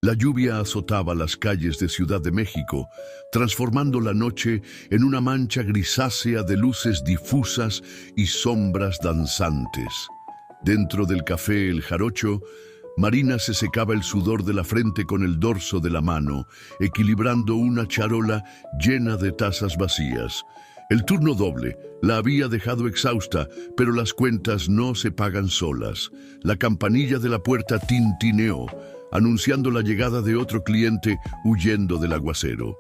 La lluvia azotaba las calles de Ciudad de México, transformando la noche en una mancha grisácea de luces difusas y sombras danzantes. Dentro del café El Jarocho, Marina se secaba el sudor de la frente con el dorso de la mano, equilibrando una charola llena de tazas vacías. El turno doble la había dejado exhausta, pero las cuentas no se pagan solas. La campanilla de la puerta tintineó, anunciando la llegada de otro cliente huyendo del aguacero.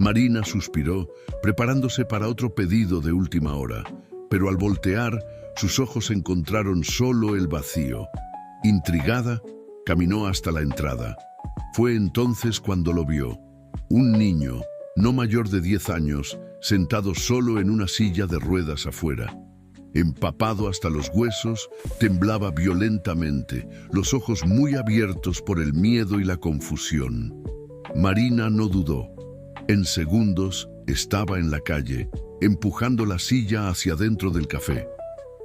Marina suspiró, preparándose para otro pedido de última hora, pero al voltear, sus ojos encontraron solo el vacío. Intrigada, caminó hasta la entrada. Fue entonces cuando lo vio. Un niño, no mayor de 10 años, sentado solo en una silla de ruedas afuera. Empapado hasta los huesos, temblaba violentamente, los ojos muy abiertos por el miedo y la confusión. Marina no dudó. En segundos estaba en la calle, empujando la silla hacia dentro del café.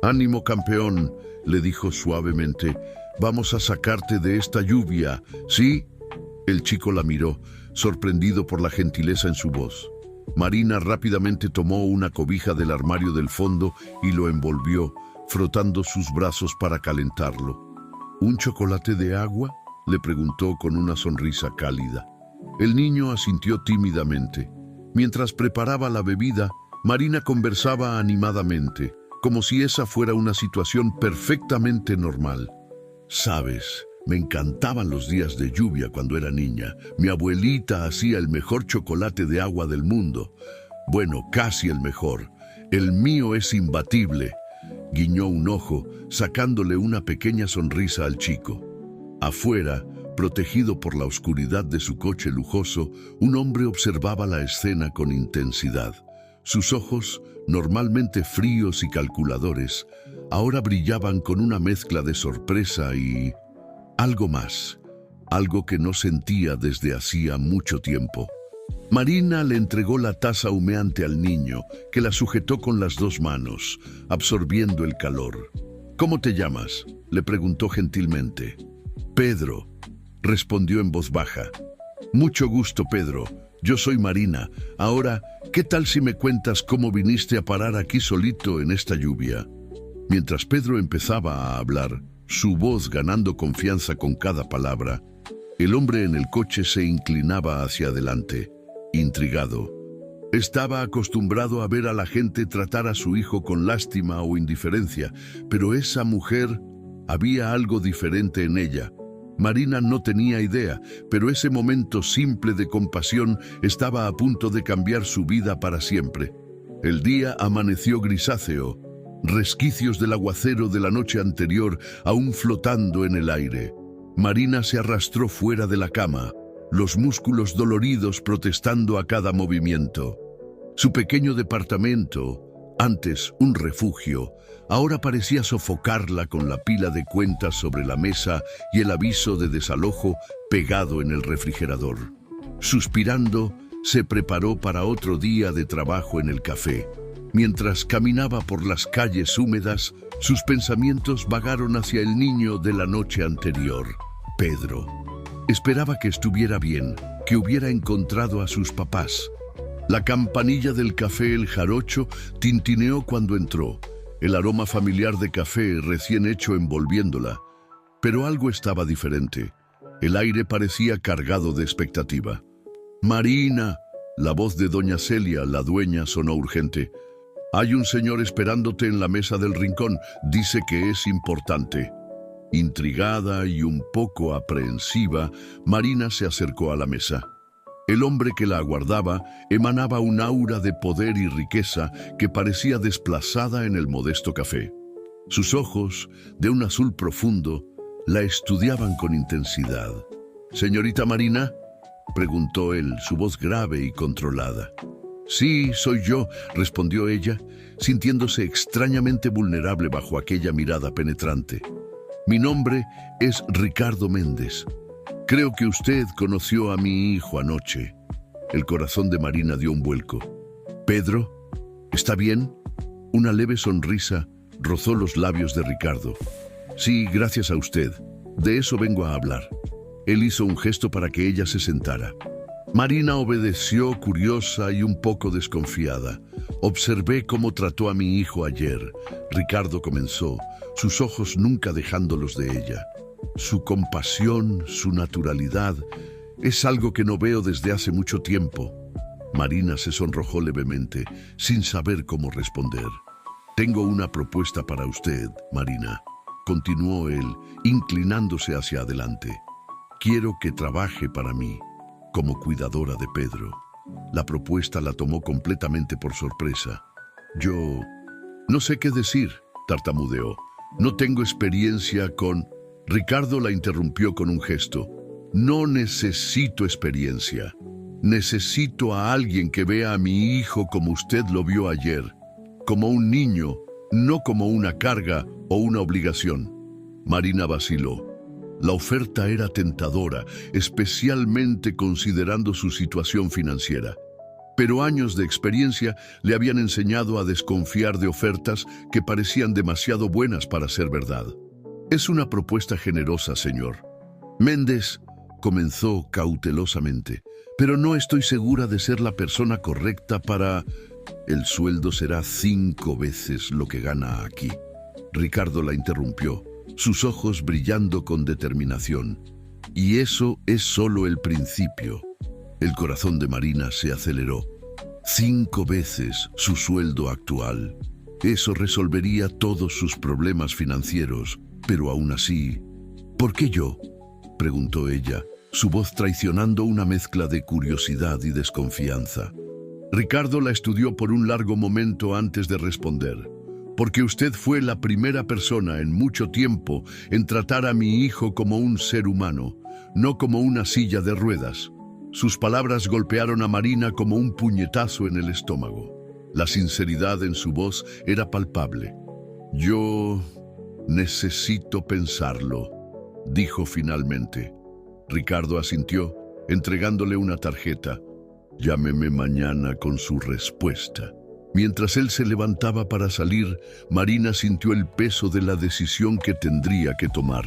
«Ánimo, campeón», le dijo suavemente. «Vamos a sacarte de esta lluvia, ¿sí?» El chico la miró, sorprendido por la gentileza en su voz. Marina rápidamente tomó una cobija del armario del fondo y lo envolvió, frotando sus brazos para calentarlo. «¿Un chocolate de agua?», le preguntó con una sonrisa cálida. El niño asintió tímidamente. Mientras preparaba la bebida, Marina conversaba animadamente, como si esa fuera una situación perfectamente normal. «Sabes, me encantaban los días de lluvia cuando era niña. Mi abuelita hacía el mejor chocolate de agua del mundo. Bueno, casi el mejor. El mío es imbatible», guiñó un ojo, sacándole una pequeña sonrisa al chico. Afuera, protegido por la oscuridad de su coche lujoso, un hombre observaba la escena con intensidad. Sus ojos, normalmente fríos y calculadores, ahora brillaban con una mezcla de sorpresa y algo más, algo que no sentía desde hacía mucho tiempo. Marina le entregó la taza humeante al niño, que la sujetó con las 2 manos, absorbiendo el calor. «¿Cómo te llamas?», le preguntó gentilmente. «Pedro», respondió en voz baja. «Mucho gusto, Pedro. Yo soy Marina. Ahora, ¿qué tal si me cuentas cómo viniste a parar aquí solito en esta lluvia?». Mientras Pedro empezaba a hablar, su voz ganando confianza con cada palabra, el hombre en el coche se inclinaba hacia adelante, intrigado. Estaba acostumbrado a ver a la gente tratar a su hijo con lástima o indiferencia, pero esa mujer, había algo diferente en ella. Marina no tenía idea, pero ese momento simple de compasión estaba a punto de cambiar su vida para siempre. El día amaneció grisáceo, resquicios del aguacero de la noche anterior aún flotando en el aire. Marina se arrastró fuera de la cama, los músculos doloridos protestando a cada movimiento. Su pequeño departamento, antes un refugio, ahora parecía sofocarla con la pila de cuentas sobre la mesa y el aviso de desalojo pegado en el refrigerador. Suspirando, se preparó para otro día de trabajo en el café. Mientras caminaba por las calles húmedas, sus pensamientos vagaron hacia el niño de la noche anterior, Pedro. Esperaba que estuviera bien, que hubiera encontrado a sus papás. La campanilla del café El Jarocho tintineó cuando entró, el aroma familiar de café recién hecho envolviéndola. Pero algo estaba diferente. El aire parecía cargado de expectativa. «Marina», la voz de doña Celia, la dueña, sonó urgente. «Hay un señor esperándote en la mesa del rincón. Dice que es importante». Intrigada y un poco aprehensiva, Marina se acercó a la mesa. El hombre que la aguardaba emanaba un aura de poder y riqueza que parecía desplazada en el modesto café. Sus ojos, de un azul profundo, la estudiaban con intensidad. «¿Señorita Marina?», preguntó él, su voz grave y controlada. «Sí, soy yo», respondió ella, sintiéndose extrañamente vulnerable bajo aquella mirada penetrante. «Mi nombre es Ricardo Méndez. Creo que usted conoció a mi hijo anoche». El corazón de Marina dio un vuelco. «¿Pedro? ¿Está bien?». Una leve sonrisa rozó los labios de Ricardo. «Sí, gracias a usted. De eso vengo a hablar». Él hizo un gesto para que ella se sentara. Marina obedeció, curiosa y un poco desconfiada. Observé cómo trató a mi hijo ayer. Ricardo comenzó, sus ojos nunca dejándolos de ella. Su compasión, su naturalidad, es algo que no veo desde hace mucho tiempo. Marina se sonrojó levemente, sin saber cómo responder. Tengo una propuesta para usted, Marina, continuó él, inclinándose hacia adelante. Quiero que trabaje para mí, como cuidadora de Pedro. La propuesta la tomó completamente por sorpresa. Yo no sé qué decir, tartamudeó. No tengo experiencia con... Ricardo la interrumpió con un gesto. No necesito experiencia. Necesito a alguien que vea a mi hijo como usted lo vio ayer, como un niño, no como una carga o una obligación. Marina vaciló. La oferta era tentadora, especialmente considerando su situación financiera. Pero años de experiencia le habían enseñado a desconfiar de ofertas que parecían demasiado buenas para ser verdad. Es una propuesta generosa, señor. Méndez comenzó cautelosamente, pero no estoy segura de ser la persona correcta para... El sueldo será 5 veces lo que gana aquí. Ricardo la interrumpió, sus ojos brillando con determinación. Y eso es solo el principio. El corazón de Marina se aceleró. 5 veces su sueldo actual. Eso resolvería todos sus problemas financieros, pero aún así... ¿Por qué yo?, preguntó ella, su voz traicionando una mezcla de curiosidad y desconfianza. Ricardo la estudió por un largo momento antes de responder. Porque usted fue la primera persona en mucho tiempo en tratar a mi hijo como un ser humano, no como una silla de ruedas. Sus palabras golpearon a Marina como un puñetazo en el estómago. La sinceridad en su voz era palpable. Yo necesito pensarlo, dijo finalmente. Ricardo asintió, entregándole una tarjeta. Llámeme mañana con su respuesta. Mientras él se levantaba para salir, Marina sintió el peso de la decisión que tendría que tomar.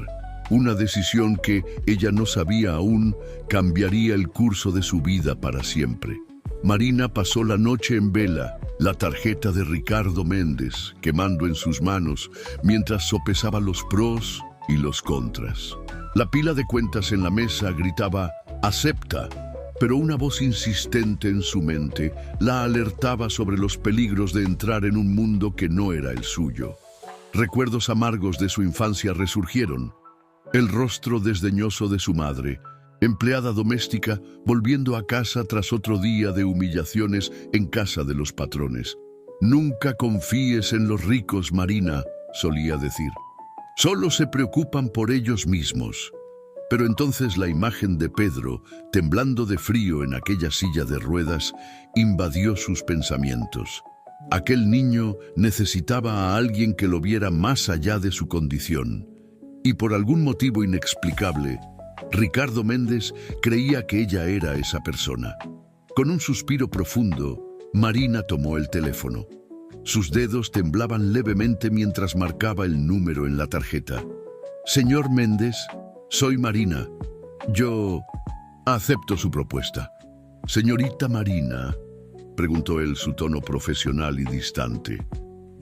Una decisión que, ella no sabía aún, cambiaría el curso de su vida para siempre. Marina pasó la noche en vela, la tarjeta de Ricardo Méndez, quemando en sus manos, mientras sopesaba los pros y los contras. La pila de cuentas en la mesa gritaba, «Acepta», pero una voz insistente en su mente la alertaba sobre los peligros de entrar en un mundo que no era el suyo. Recuerdos amargos de su infancia resurgieron. El rostro desdeñoso de su madre, empleada doméstica, volviendo a casa tras otro día de humillaciones en casa de los patrones. «Nunca confíes en los ricos, Marina», solía decir. «Solo se preocupan por ellos mismos». Pero entonces la imagen de Pedro, temblando de frío en aquella silla de ruedas, invadió sus pensamientos. Aquel niño necesitaba a alguien que lo viera más allá de su condición. Y por algún motivo inexplicable, Ricardo Méndez creía que ella era esa persona. Con un suspiro profundo, Marina tomó el teléfono. Sus dedos temblaban levemente mientras marcaba el número en la tarjeta. «Señor Méndez, soy Marina. Yo acepto su propuesta». «Señorita Marina», preguntó él, su tono profesional y distante.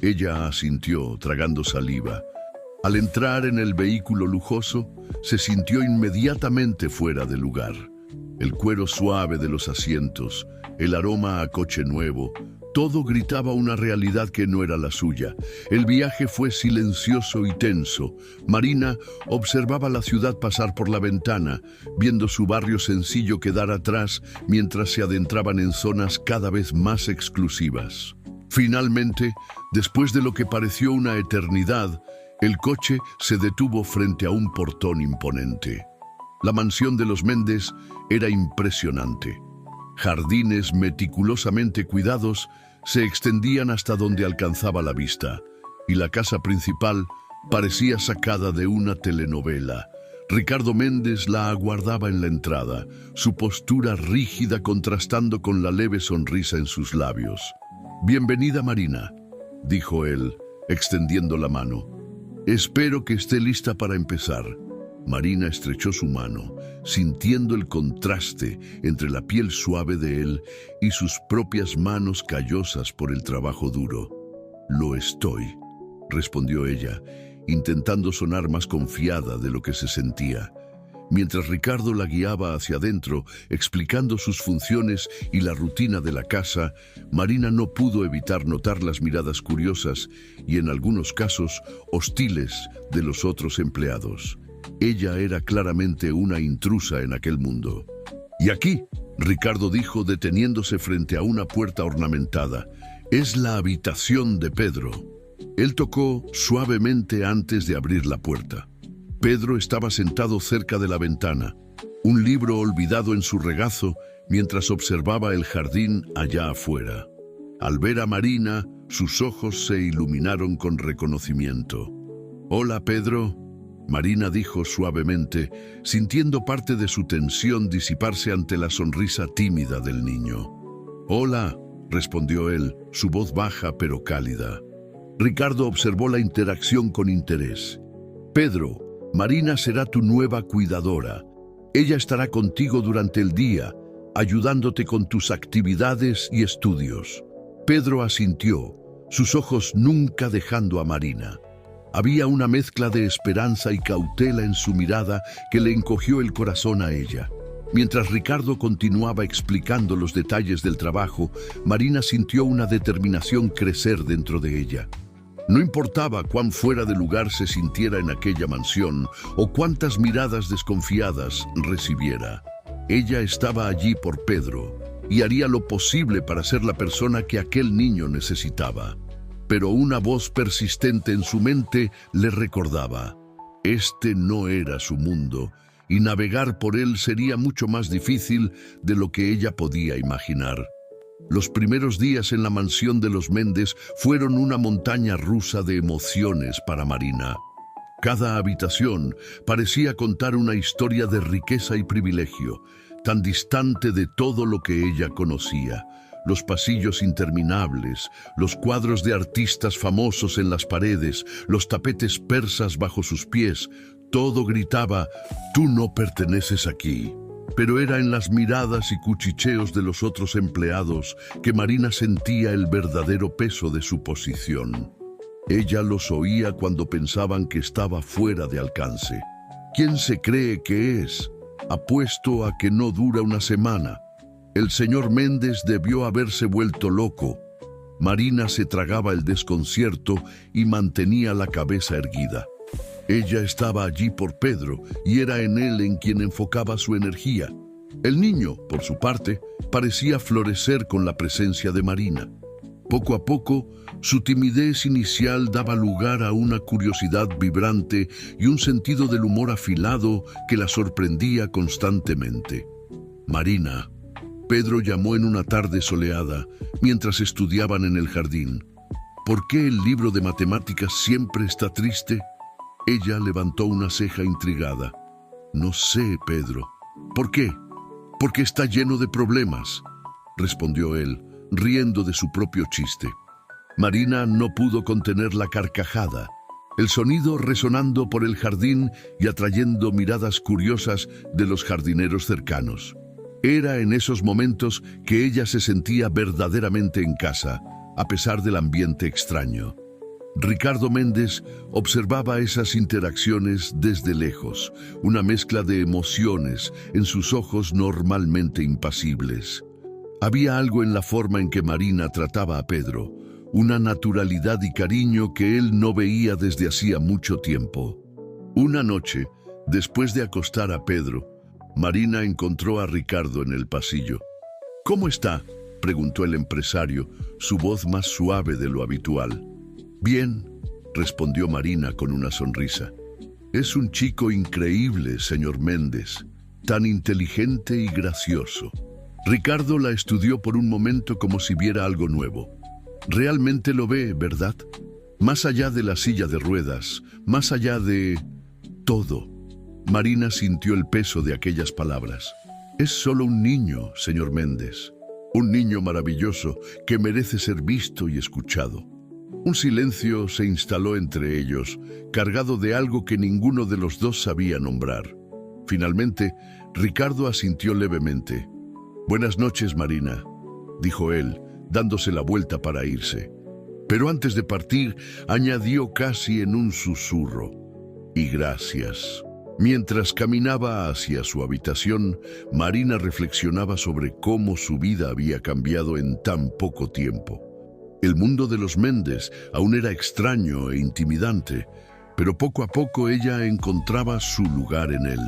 Ella asintió, tragando saliva. Al entrar en el vehículo lujoso, se sintió inmediatamente fuera de lugar. El cuero suave de los asientos, el aroma a coche nuevo, todo gritaba una realidad que no era la suya. El viaje fue silencioso y tenso. Marina observaba la ciudad pasar por la ventana, viendo su barrio sencillo quedar atrás mientras se adentraban en zonas cada vez más exclusivas. Finalmente, después de lo que pareció una eternidad, el coche se detuvo frente a un portón imponente. La mansión de los Méndez era impresionante. Jardines meticulosamente cuidados se extendían hasta donde alcanzaba la vista, y la casa principal parecía sacada de una telenovela. Ricardo Méndez la aguardaba en la entrada, su postura rígida contrastando con la leve sonrisa en sus labios. «Bienvenida, Marina», dijo él, extendiendo la mano. «Espero que esté lista para empezar». Marina estrechó su mano, sintiendo el contraste entre la piel suave de él y sus propias manos callosas por el trabajo duro. «Lo estoy», respondió ella, intentando sonar más confiada de lo que se sentía. Mientras Ricardo la guiaba hacia adentro, explicando sus funciones y la rutina de la casa, Marina no pudo evitar notar las miradas curiosas y, en algunos casos, hostiles de los otros empleados. Ella era claramente una intrusa en aquel mundo. «Y aquí», Ricardo dijo deteniéndose frente a una puerta ornamentada, «es la habitación de Pedro». Él tocó suavemente antes de abrir la puerta. Pedro estaba sentado cerca de la ventana, un libro olvidado en su regazo mientras observaba el jardín allá afuera. Al ver a Marina, sus ojos se iluminaron con reconocimiento. «Hola, Pedro», Marina dijo suavemente, sintiendo parte de su tensión disiparse ante la sonrisa tímida del niño. «Hola», respondió él, su voz baja pero cálida. Ricardo observó la interacción con interés. «Pedro, Marina será tu nueva cuidadora. Ella estará contigo durante el día, ayudándote con tus actividades y estudios». Pedro asintió, sus ojos nunca dejando a Marina. Había una mezcla de esperanza y cautela en su mirada que le encogió el corazón a ella. Mientras Ricardo continuaba explicando los detalles del trabajo, Marina sintió una determinación crecer dentro de ella. No importaba cuán fuera de lugar se sintiera en aquella mansión o cuántas miradas desconfiadas recibiera. Ella estaba allí por Pedro y haría lo posible para ser la persona que aquel niño necesitaba. Pero una voz persistente en su mente le recordaba: este no era su mundo y navegar por él sería mucho más difícil de lo que ella podía imaginar. Los primeros días en la mansión de los Méndez fueron una montaña rusa de emociones para Marina. Cada habitación parecía contar una historia de riqueza y privilegio, tan distante de todo lo que ella conocía. Los pasillos interminables, los cuadros de artistas famosos en las paredes, los tapetes persas bajo sus pies, todo gritaba: «Tú no perteneces aquí». Pero era en las miradas y cuchicheos de los otros empleados que Marina sentía el verdadero peso de su posición. Ella los oía cuando pensaban que estaba fuera de alcance. ¿Quién se cree que es? Apuesto a que no dura una semana. El señor Méndez debió haberse vuelto loco. Marina se tragaba el desconcierto y mantenía la cabeza erguida. Ella estaba allí por Pedro y era en él en quien enfocaba su energía. El niño, por su parte, parecía florecer con la presencia de Marina. Poco a poco, su timidez inicial daba lugar a una curiosidad vibrante y un sentido del humor afilado que la sorprendía constantemente. «Marina», Pedro llamó en una tarde soleada, mientras estudiaban en el jardín. «¿Por qué el libro de matemáticas siempre está triste?» Ella levantó una ceja intrigada. «No sé, Pedro». «¿Por qué?» «Porque está lleno de problemas», respondió él, riendo de su propio chiste. Marina no pudo contener la carcajada, el sonido resonando por el jardín y atrayendo miradas curiosas de los jardineros cercanos. Era en esos momentos que ella se sentía verdaderamente en casa, a pesar del ambiente extraño. Ricardo Méndez observaba esas interacciones desde lejos, una mezcla de emociones en sus ojos normalmente impasibles. Había algo en la forma en que Marina trataba a Pedro, una naturalidad y cariño que él no veía desde hacía mucho tiempo. Una noche, después de acostar a Pedro, Marina encontró a Ricardo en el pasillo. «¿Cómo está?», preguntó el empresario, su voz más suave de lo habitual. «Bien», respondió Marina con una sonrisa. «Es un chico increíble, señor Méndez, tan inteligente y gracioso». Ricardo la estudió por un momento como si viera algo nuevo. «Realmente lo ve, ¿verdad? Más allá de la silla de ruedas, más allá de todo». Marina sintió el peso de aquellas palabras. «Es solo un niño, señor Méndez. Un niño maravilloso que merece ser visto y escuchado». Un silencio se instaló entre ellos, cargado de algo que ninguno de los dos sabía nombrar. Finalmente, Ricardo asintió levemente. «Buenas noches, Marina», dijo él, dándose la vuelta para irse. Pero antes de partir, añadió casi en un susurro: «Y gracias». Mientras caminaba hacia su habitación, Marina reflexionaba sobre cómo su vida había cambiado en tan poco tiempo. El mundo de los Méndez aún era extraño e intimidante, pero poco a poco ella encontraba su lugar en él.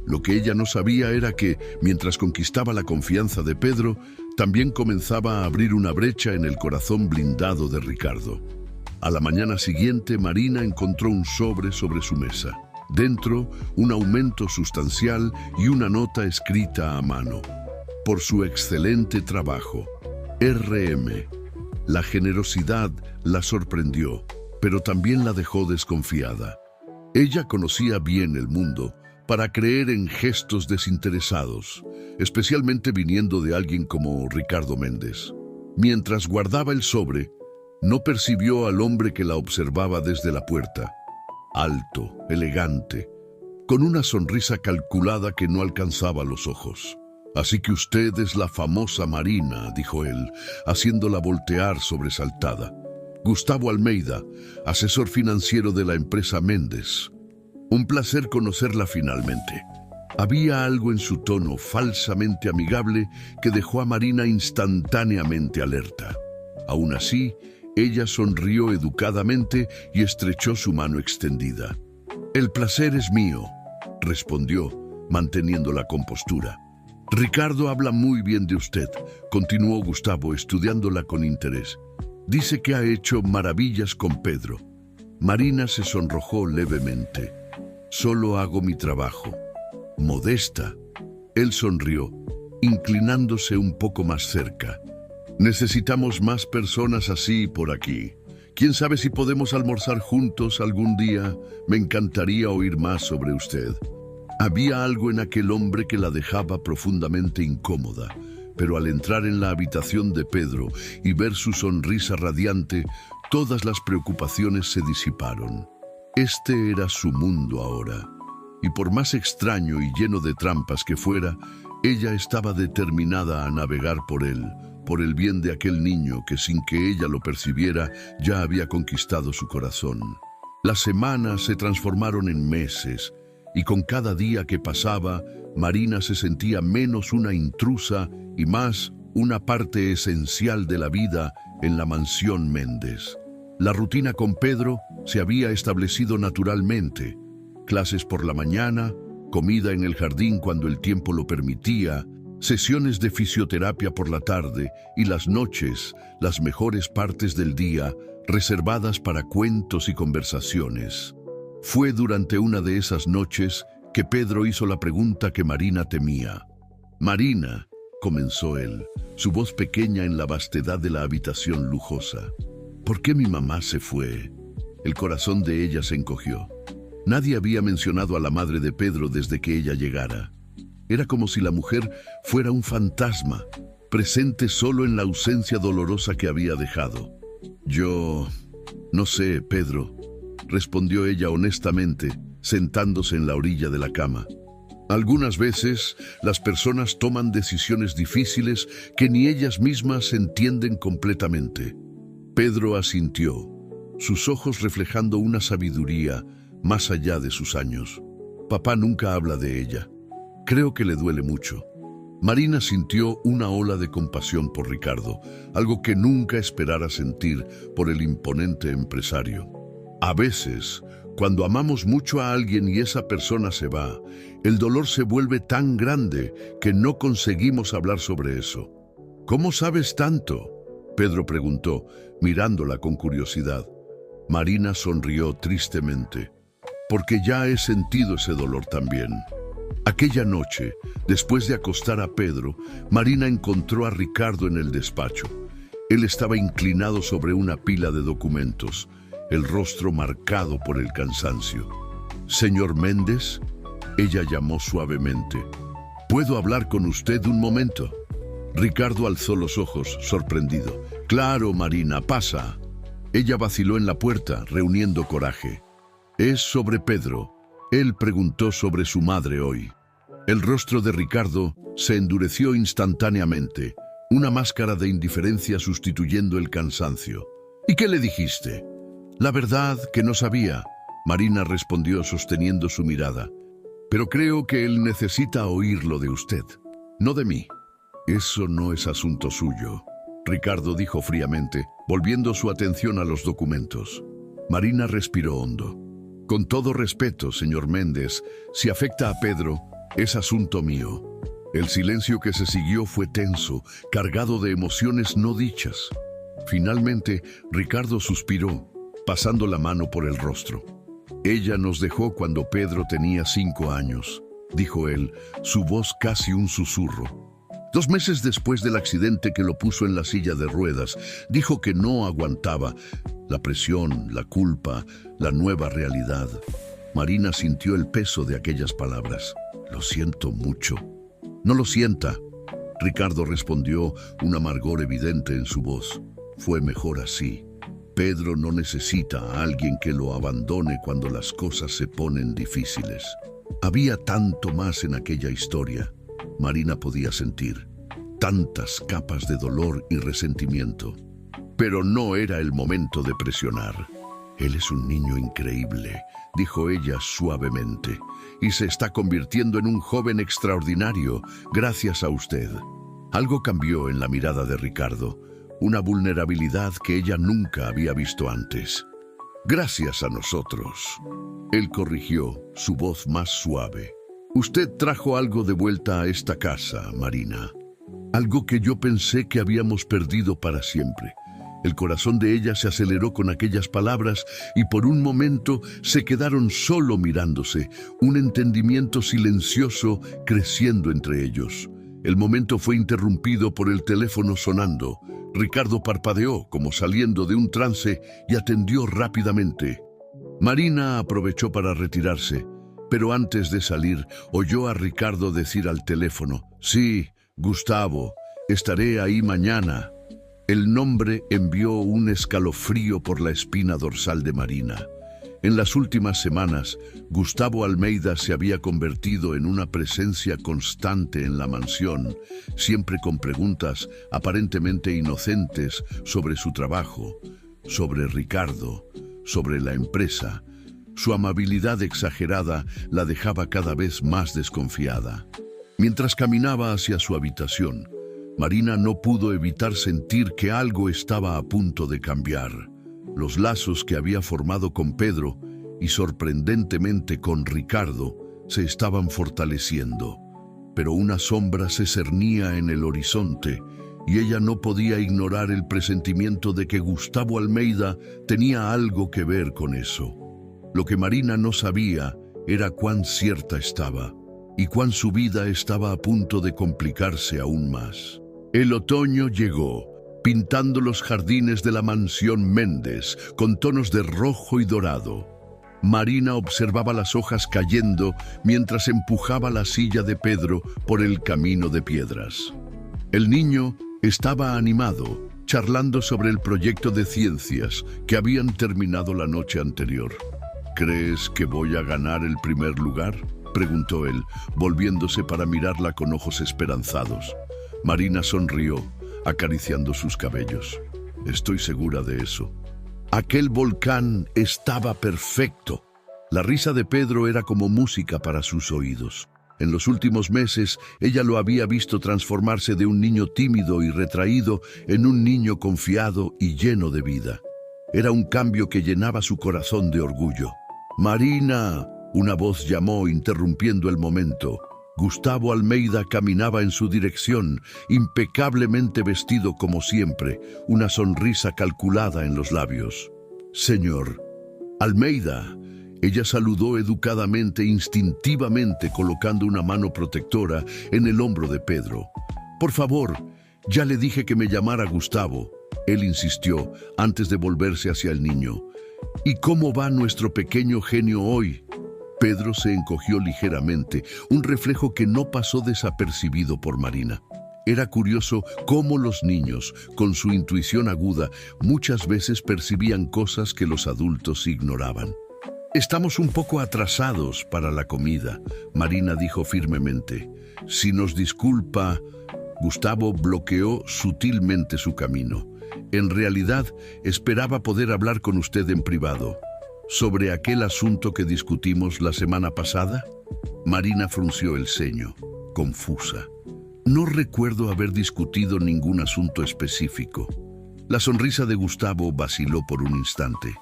Lo que ella no sabía era que, mientras conquistaba la confianza de Pedro, también comenzaba a abrir una brecha en el corazón blindado de Ricardo. A la mañana siguiente, Marina encontró un sobre su mesa. Dentro, un aumento sustancial y una nota escrita a mano. Por su excelente trabajo. RM. La generosidad la sorprendió, pero también la dejó desconfiada. Ella conocía bien el mundo para creer en gestos desinteresados, especialmente viniendo de alguien como Ricardo Méndez. Mientras guardaba el sobre, no percibió al hombre que la observaba desde la puerta. Alto, elegante, con una sonrisa calculada que no alcanzaba los ojos. «Así que usted es la famosa Marina», dijo él, haciéndola voltear sobresaltada. «Gustavo Almeida, asesor financiero de la empresa Méndez. Un placer conocerla finalmente». Había algo en su tono falsamente amigable que dejó a Marina instantáneamente alerta. Aún así, ella sonrió educadamente y estrechó su mano extendida. «El placer es mío», respondió, manteniendo la compostura. «Ricardo habla muy bien de usted», continuó Gustavo, estudiándola con interés. «Dice que ha hecho maravillas con Pedro». Marina se sonrojó levemente. «Solo hago mi trabajo». «Modesta». Él sonrió, inclinándose un poco más cerca. «Necesitamos más personas así por aquí. ¿Quién sabe si podemos almorzar juntos algún día? Me encantaría oír más sobre usted». Había algo en aquel hombre que la dejaba profundamente incómoda, pero al entrar en la habitación de Pedro y ver su sonrisa radiante, todas las preocupaciones se disiparon. Este era su mundo ahora, y por más extraño y lleno de trampas que fuera, ella estaba determinada a navegar por él, por el bien de aquel niño que, sin que ella lo percibiera, ya había conquistado su corazón. Las semanas se transformaron en meses, y con cada día que pasaba, Marina se sentía menos una intrusa y más una parte esencial de la vida en la mansión Méndez. La rutina con Pedro se había establecido naturalmente. Clases por la mañana, comida en el jardín cuando el tiempo lo permitía, sesiones de fisioterapia por la tarde y las noches, las mejores partes del día, reservadas para cuentos y conversaciones. Fue durante una de esas noches que Pedro hizo la pregunta que Marina temía. «Marina», comenzó él, su voz pequeña en la vastedad de la habitación lujosa. «¿Por qué mi mamá se fue?» El corazón de ella se encogió. Nadie había mencionado a la madre de Pedro desde que ella llegara. Era como si la mujer fuera un fantasma, presente solo en la ausencia dolorosa que había dejado. «Yo no sé, Pedro», respondió ella honestamente, sentándose en la orilla de la cama. «Algunas veces las personas toman decisiones difíciles que ni ellas mismas entienden completamente». Pedro asintió, sus ojos reflejando una sabiduría más allá de sus años. «Papá nunca habla de ella. Creo que le duele mucho». Marina sintió una ola de compasión por Ricardo, algo que nunca esperara sentir por el imponente empresario. A veces, cuando amamos mucho a alguien y esa persona se va, el dolor se vuelve tan grande que no conseguimos hablar sobre eso. «¿Cómo sabes tanto?», Pedro preguntó, mirándola con curiosidad. Marina sonrió tristemente. «Porque ya he sentido ese dolor también». Aquella noche, después de acostar a Pedro, Marina encontró a Ricardo en el despacho. Él estaba inclinado sobre una pila de documentos, el rostro marcado por el cansancio. «Señor Méndez», ella llamó suavemente. «¿Puedo hablar con usted un momento?». Ricardo alzó los ojos, sorprendido. «Claro, Marina, pasa». Ella vaciló en la puerta, reuniendo coraje. «Es sobre Pedro». Él preguntó sobre su madre hoy. El rostro de Ricardo se endureció instantáneamente, una máscara de indiferencia sustituyendo el cansancio. «¿Y qué le dijiste?» «La verdad que no sabía», Marina respondió sosteniendo su mirada. «Pero creo que él necesita oírlo de usted, no de mí». «Eso no es asunto suyo», Ricardo dijo fríamente, volviendo su atención a los documentos. Marina respiró hondo. «Con todo respeto, señor Méndez, si afecta a Pedro, es asunto mío». El silencio que se siguió fue tenso, cargado de emociones no dichas. Finalmente, Ricardo suspiró, pasando la mano por el rostro. «Ella nos dejó cuando Pedro tenía 5 años», dijo él, su voz casi un susurro. 2 meses después del accidente que lo puso en la silla de ruedas, dijo que no aguantaba la presión, la culpa, la nueva realidad. Marina sintió el peso de aquellas palabras. «Lo siento mucho». «No lo sienta», Ricardo respondió, un amargor evidente en su voz. «Fue mejor así. Pedro no necesita a alguien que lo abandone cuando las cosas se ponen difíciles». Había tanto más en aquella historia. Marina podía sentir tantas capas de dolor y resentimiento. Pero no era el momento de presionar. «Él es un niño increíble», dijo ella suavemente, «y se está convirtiendo en un joven extraordinario gracias a usted». Algo cambió en la mirada de Ricardo, una vulnerabilidad que ella nunca había visto antes. «Gracias a nosotros», él corrigió, su voz más suave. «Usted trajo algo de vuelta a esta casa, Marina. Algo que yo pensé que habíamos perdido para siempre». El corazón de ella se aceleró con aquellas palabras y por un momento se quedaron solo mirándose, un entendimiento silencioso creciendo entre ellos. El momento fue interrumpido por el teléfono sonando. Ricardo parpadeó como saliendo de un trance y atendió rápidamente. Marina aprovechó para retirarse, pero antes de salir oyó a Ricardo decir al teléfono: «Sí, Gustavo, estaré ahí mañana». El nombre envió un escalofrío por la espina dorsal de Marina. En las últimas semanas, Gustavo Almeida se había convertido en una presencia constante en la mansión, siempre con preguntas aparentemente inocentes sobre su trabajo, sobre Ricardo, sobre la empresa. Su amabilidad exagerada la dejaba cada vez más desconfiada. Mientras caminaba hacia su habitación, Marina no pudo evitar sentir que algo estaba a punto de cambiar. Los lazos que había formado con Pedro y sorprendentemente con Ricardo se estaban fortaleciendo. Pero una sombra se cernía en el horizonte y ella no podía ignorar el presentimiento de que Gustavo Almeida tenía algo que ver con eso. Lo que Marina no sabía era cuán cierta estaba y cuán su vida estaba a punto de complicarse aún más. El otoño llegó, pintando los jardines de la mansión Méndez con tonos de rojo y dorado. Marina observaba las hojas cayendo mientras empujaba la silla de Pedro por el camino de piedras. El niño estaba animado, charlando sobre el proyecto de ciencias que habían terminado la noche anterior. «¿Crees que voy a ganar el primer lugar?», preguntó él, volviéndose para mirarla con ojos esperanzados. Marina sonrió, acariciando sus cabellos. «Estoy segura de eso». Aquel volcán estaba perfecto. La risa de Pedro era como música para sus oídos. En los últimos meses, ella lo había visto transformarse de un niño tímido y retraído en un niño confiado y lleno de vida. Era un cambio que llenaba su corazón de orgullo. «Marina», una voz llamó interrumpiendo el momento. Gustavo Almeida caminaba en su dirección, impecablemente vestido como siempre, una sonrisa calculada en los labios. «Señor Almeida». Ella saludó educadamente, instintivamente, colocando una mano protectora en el hombro de Pedro. «Por favor, ya le dije que me llamara Gustavo», él insistió, antes de volverse hacia el niño. «¿Y cómo va nuestro pequeño genio hoy?». Pedro se encogió ligeramente, un reflejo que no pasó desapercibido por Marina. Era curioso cómo los niños, con su intuición aguda, muchas veces percibían cosas que los adultos ignoraban. «Estamos un poco atrasados para la comida», Marina dijo firmemente. «Si nos disculpa...» Gustavo bloqueó sutilmente su camino. «En realidad, esperaba poder hablar con usted en privado. ¿Sobre aquel asunto que discutimos la semana pasada?» Marina frunció el ceño, confusa. «No recuerdo haber discutido ningún asunto específico». La sonrisa de Gustavo vaciló por un instante.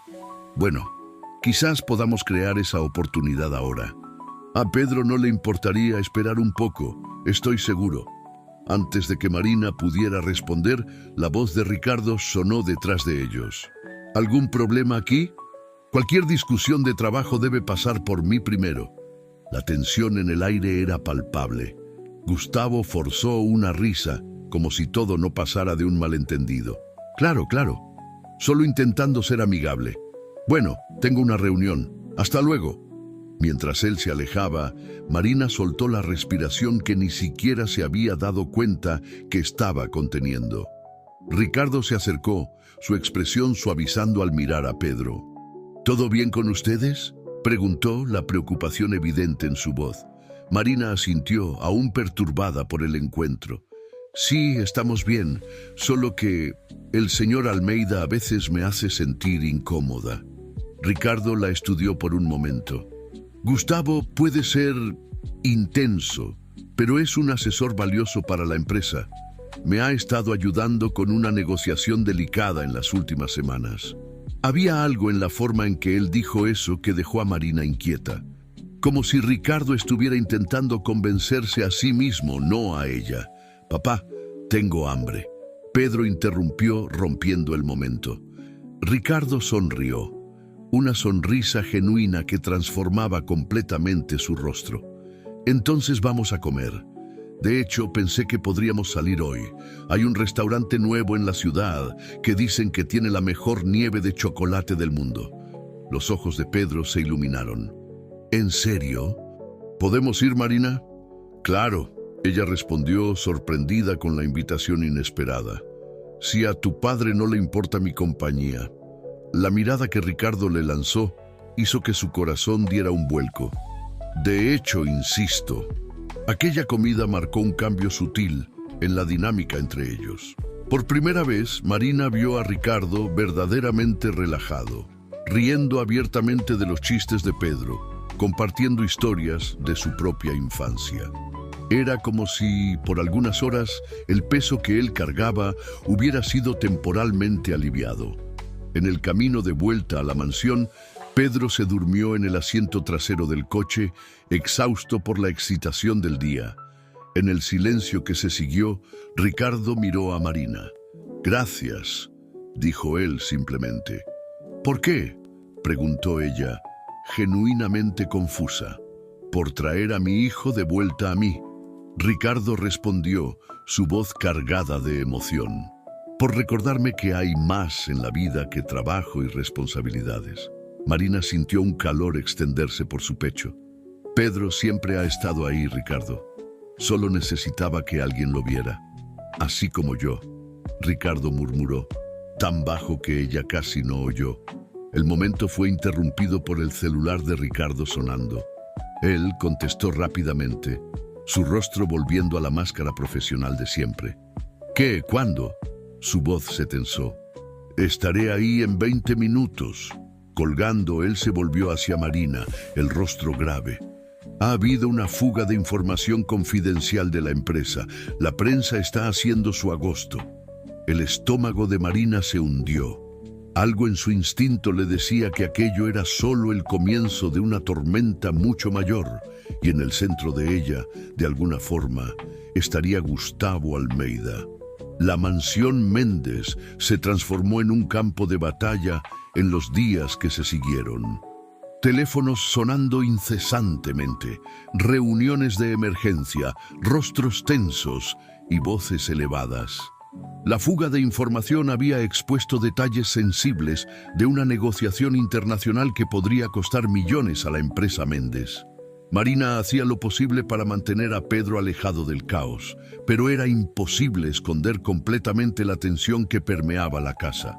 «Bueno, quizás podamos crear esa oportunidad ahora. A Pedro no le importaría esperar un poco, estoy seguro». Antes de que Marina pudiera responder, la voz de Ricardo sonó detrás de ellos. «¿Algún problema aquí? Cualquier discusión de trabajo debe pasar por mí primero». La tensión en el aire era palpable. Gustavo forzó una risa, como si todo no pasara de un malentendido. «Claro, claro. Solo intentando ser amigable. Bueno, tengo una reunión. Hasta luego». Mientras él se alejaba, Marina soltó la respiración que ni siquiera se había dado cuenta que estaba conteniendo. Ricardo se acercó, su expresión suavizando al mirar a Pedro. «¿Todo bien con ustedes?», preguntó, la preocupación evidente en su voz. Marina asintió, aún perturbada por el encuentro. «Sí, estamos bien, solo que el señor Almeida a veces me hace sentir incómoda». Ricardo la estudió por un momento. «Gustavo puede ser intenso, pero es un asesor valioso para la empresa. Me ha estado ayudando con una negociación delicada en las últimas semanas». Había algo en la forma en que él dijo eso que dejó a Marina inquieta. Como si Ricardo estuviera intentando convencerse a sí mismo, no a ella. «Papá, tengo hambre». Pedro interrumpió, rompiendo el momento. Ricardo sonrió. Una sonrisa genuina que transformaba completamente su rostro. «Entonces vamos a comer. De hecho, pensé que podríamos salir hoy. Hay un restaurante nuevo en la ciudad que dicen que tiene la mejor nieve de chocolate del mundo». Los ojos de Pedro se iluminaron. «¿En serio? ¿Podemos ir, Marina?» «Claro», ella respondió, sorprendida con la invitación inesperada. «Si a tu padre no le importa mi compañía». La mirada que Ricardo le lanzó hizo que su corazón diera un vuelco. «De hecho, insisto». Aquella comida marcó un cambio sutil en la dinámica entre ellos. Por primera vez, Marina vio a Ricardo verdaderamente relajado, riendo abiertamente de los chistes de Pedro, compartiendo historias de su propia infancia. Era como si, por algunas horas, el peso que él cargaba hubiera sido temporalmente aliviado. En el camino de vuelta a la mansión, Pedro se durmió en el asiento trasero del coche, exhausto por la excitación del día. En el silencio que se siguió, Ricardo miró a Marina. «Gracias», dijo él simplemente. «¿Por qué?», preguntó ella, genuinamente confusa. «Por traer a mi hijo de vuelta a mí». Ricardo respondió, su voz cargada de emoción. «Por recordarme que hay más en la vida que trabajo y responsabilidades». Marina sintió un calor extenderse por su pecho. «Pedro siempre ha estado ahí, Ricardo. Solo necesitaba que alguien lo viera. Así como yo», Ricardo murmuró, tan bajo que ella casi no oyó. El momento fue interrumpido por el celular de Ricardo sonando. Él contestó rápidamente, su rostro volviendo a la máscara profesional de siempre. «¿Qué? ¿Cuándo?» Su voz se tensó. «Estaré ahí en 20 minutos». Colgando, él se volvió hacia Marina, el rostro grave. «Ha habido una fuga de información confidencial de la empresa. La prensa está haciendo su agosto». El estómago de Marina se hundió. Algo en su instinto le decía que aquello era solo el comienzo de una tormenta mucho mayor, y en el centro de ella, de alguna forma, estaría Gustavo Almeida. La mansión Méndez se transformó en un campo de batalla en los días que se siguieron. Teléfonos sonando incesantemente, reuniones de emergencia, rostros tensos y voces elevadas. La fuga de información había expuesto detalles sensibles de una negociación internacional que podría costar millones a la empresa Méndez. Marina hacía lo posible para mantener a Pedro alejado del caos, pero era imposible esconder completamente la tensión que permeaba la casa.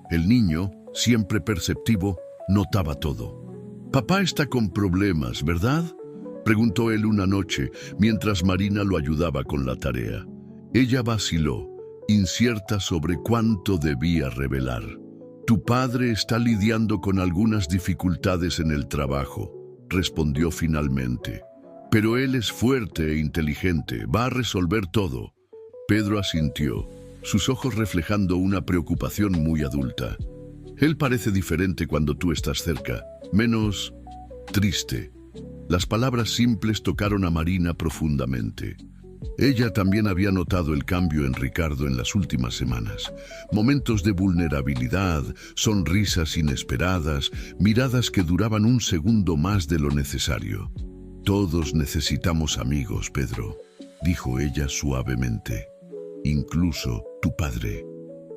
El niño, siempre perceptivo, notaba todo. «Papá está con problemas, ¿verdad?», preguntó él una noche, mientras Marina lo ayudaba con la tarea. Ella vaciló, incierta sobre cuánto debía revelar. «Tu padre está lidiando con algunas dificultades en el trabajo», respondió finalmente. «Pero él es fuerte e inteligente, va a resolver todo». Pedro asintió, sus ojos reflejando una preocupación muy adulta. «Él parece diferente cuando tú estás cerca, menos triste». Las palabras simples tocaron a Marina profundamente. Ella también había notado el cambio en Ricardo en las últimas semanas. Momentos de vulnerabilidad, sonrisas inesperadas, miradas que duraban un segundo más de lo necesario. «Todos necesitamos amigos, Pedro», dijo ella suavemente. «Incluso tu padre».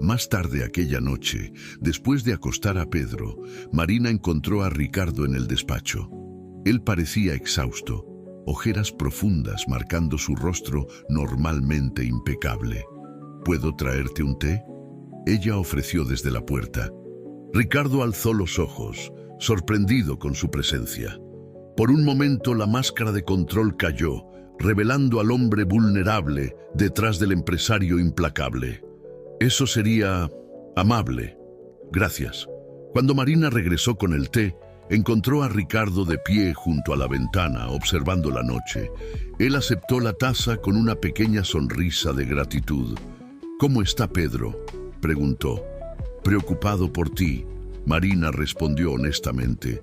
Más tarde aquella noche, después de acostar a Pedro, Marina encontró a Ricardo en el despacho. Él parecía exhausto, ojeras profundas marcando su rostro normalmente impecable. «¿Puedo traerte un té?», ella ofreció desde la puerta. Ricardo alzó los ojos, sorprendido con su presencia. Por un momento la máscara de control cayó, revelando al hombre vulnerable detrás del empresario implacable. «Eso sería amable. Gracias». Cuando Marina regresó con el té, encontró a Ricardo de pie junto a la ventana, observando la noche. Él aceptó la taza con una pequeña sonrisa de gratitud. «¿Cómo está Pedro?», preguntó. «Preocupado por ti», Marina respondió honestamente.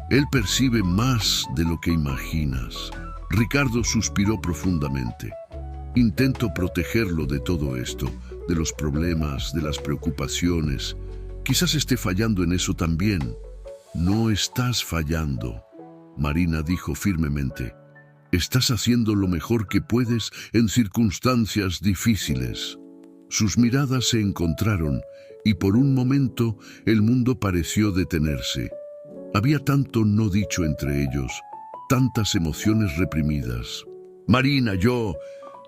«Él percibe más de lo que imaginas». Ricardo suspiró profundamente. «Intento protegerlo de todo esto, de los problemas, de las preocupaciones. Quizás esté fallando en eso también». «No estás fallando», Marina dijo firmemente. «Estás haciendo lo mejor que puedes en circunstancias difíciles». Sus miradas se encontraron y por un momento el mundo pareció detenerse. Había tanto no dicho entre ellos, tantas emociones reprimidas. «Marina, yo...»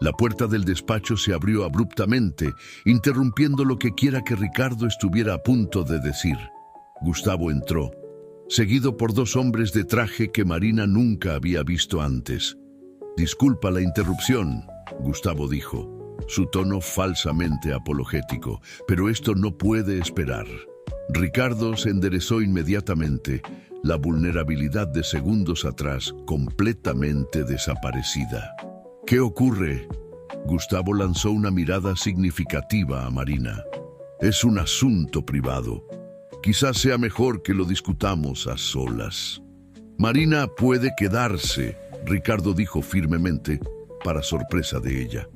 La puerta del despacho se abrió abruptamente, interrumpiendo lo que quiera que Ricardo estuviera a punto de decir. Gustavo entró, seguido por dos hombres de traje que Marina nunca había visto antes. «Disculpa la interrupción», Gustavo dijo, su tono falsamente apologético, «pero esto no puede esperar». Ricardo se enderezó inmediatamente, la vulnerabilidad de segundos atrás completamente desaparecida. «¿Qué ocurre?», Gustavo lanzó una mirada significativa a Marina. «Es un asunto privado. Quizás sea mejor que lo discutamos a solas». «Marina puede quedarse», Ricardo dijo firmemente, para sorpresa de ella.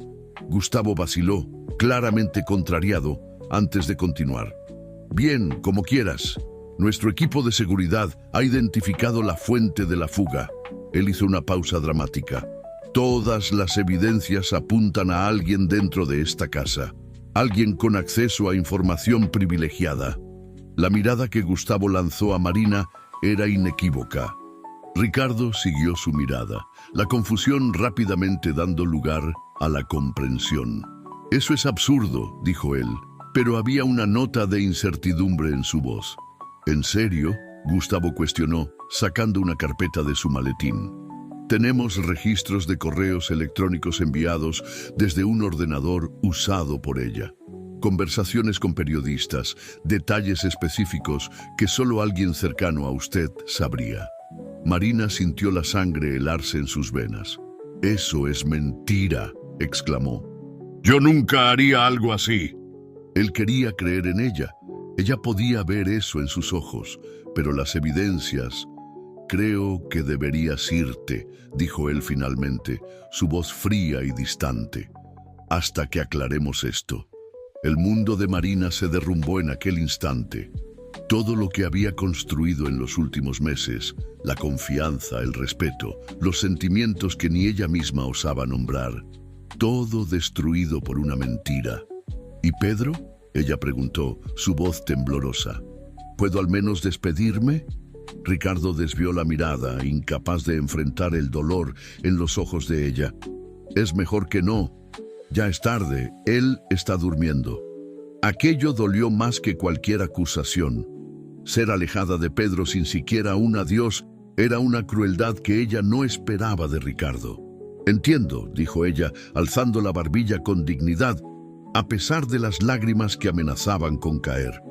Gustavo vaciló, claramente contrariado, antes de continuar. «Bien, como quieras. Nuestro equipo de seguridad ha identificado la fuente de la fuga». Él hizo una pausa dramática. «Todas las evidencias apuntan a alguien dentro de esta casa. Alguien con acceso a información privilegiada». La mirada que Gustavo lanzó a Marina era inequívoca. Ricardo siguió su mirada, la confusión rápidamente dando lugar a la comprensión. «Eso es absurdo», dijo él, pero había una nota de incertidumbre en su voz. «¿En serio?», Gustavo cuestionó, sacando una carpeta de su maletín. «Tenemos registros de correos electrónicos enviados desde un ordenador usado por ella. Conversaciones con periodistas, detalles específicos que solo alguien cercano a usted sabría». Marina sintió la sangre helarse en sus venas. «Eso es mentira», exclamó. «Yo nunca haría algo así». Él quería creer en ella. Ella podía ver eso en sus ojos, pero las evidencias... «Creo que deberías irte», dijo él finalmente, su voz fría y distante. «Hasta que aclaremos esto». El mundo de Marina se derrumbó en aquel instante. Todo lo que había construido en los últimos meses, la confianza, el respeto, los sentimientos que ni ella misma osaba nombrar, todo destruido por una mentira. «¿Y Pedro?», ella preguntó, su voz temblorosa. «¿Puedo al menos despedirme?». Ricardo desvió la mirada, incapaz de enfrentar el dolor en los ojos de ella. Es mejor que no. Ya es tarde, él está durmiendo. Aquello dolió más que cualquier acusación. Ser alejada de Pedro sin siquiera un adiós era una crueldad que ella no esperaba de Ricardo. Entiendo, dijo ella, alzando la barbilla con dignidad, a pesar de las lágrimas que amenazaban con caer.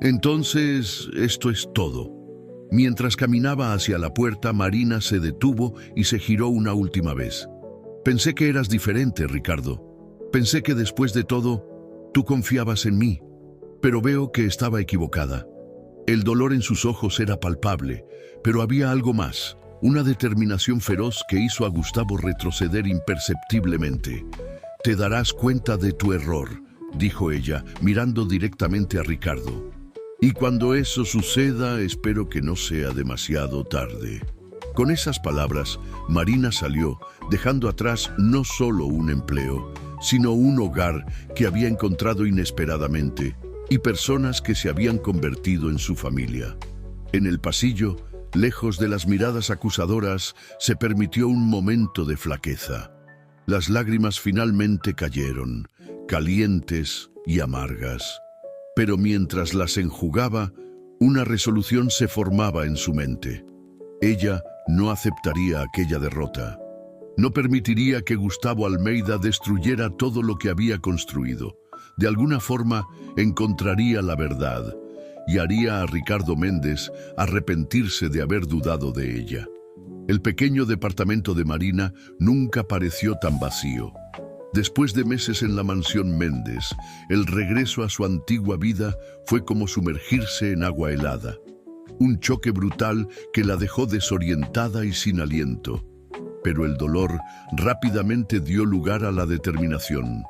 Entonces, esto es todo. Mientras caminaba hacia la puerta, Marina se detuvo y se giró una última vez. Pensé que eras diferente, Ricardo. Pensé que después de todo, tú confiabas en mí. Pero veo que estaba equivocada. El dolor en sus ojos era palpable, pero había algo más, una determinación feroz que hizo a Gustavo retroceder imperceptiblemente. Te darás cuenta de tu error, dijo ella, mirando directamente a Ricardo. Y cuando eso suceda, espero que no sea demasiado tarde. Con esas palabras, Marina salió, dejando atrás no solo un empleo, sino un hogar que había encontrado inesperadamente y personas que se habían convertido en su familia. En el pasillo, lejos de las miradas acusadoras, se permitió un momento de flaqueza. Las lágrimas finalmente cayeron, calientes y amargas. Pero mientras las enjugaba, una resolución se formaba en su mente. Ella no aceptaría aquella derrota. No permitiría que Gustavo Almeida destruyera todo lo que había construido. De alguna forma encontraría la verdad y haría a Ricardo Méndez arrepentirse de haber dudado de ella. El pequeño departamento de Marina nunca pareció tan vacío. Después de meses en la mansión Méndez, el regreso a su antigua vida fue como sumergirse en agua helada. Un choque brutal que la dejó desorientada y sin aliento. Pero el dolor rápidamente dio lugar a la determinación.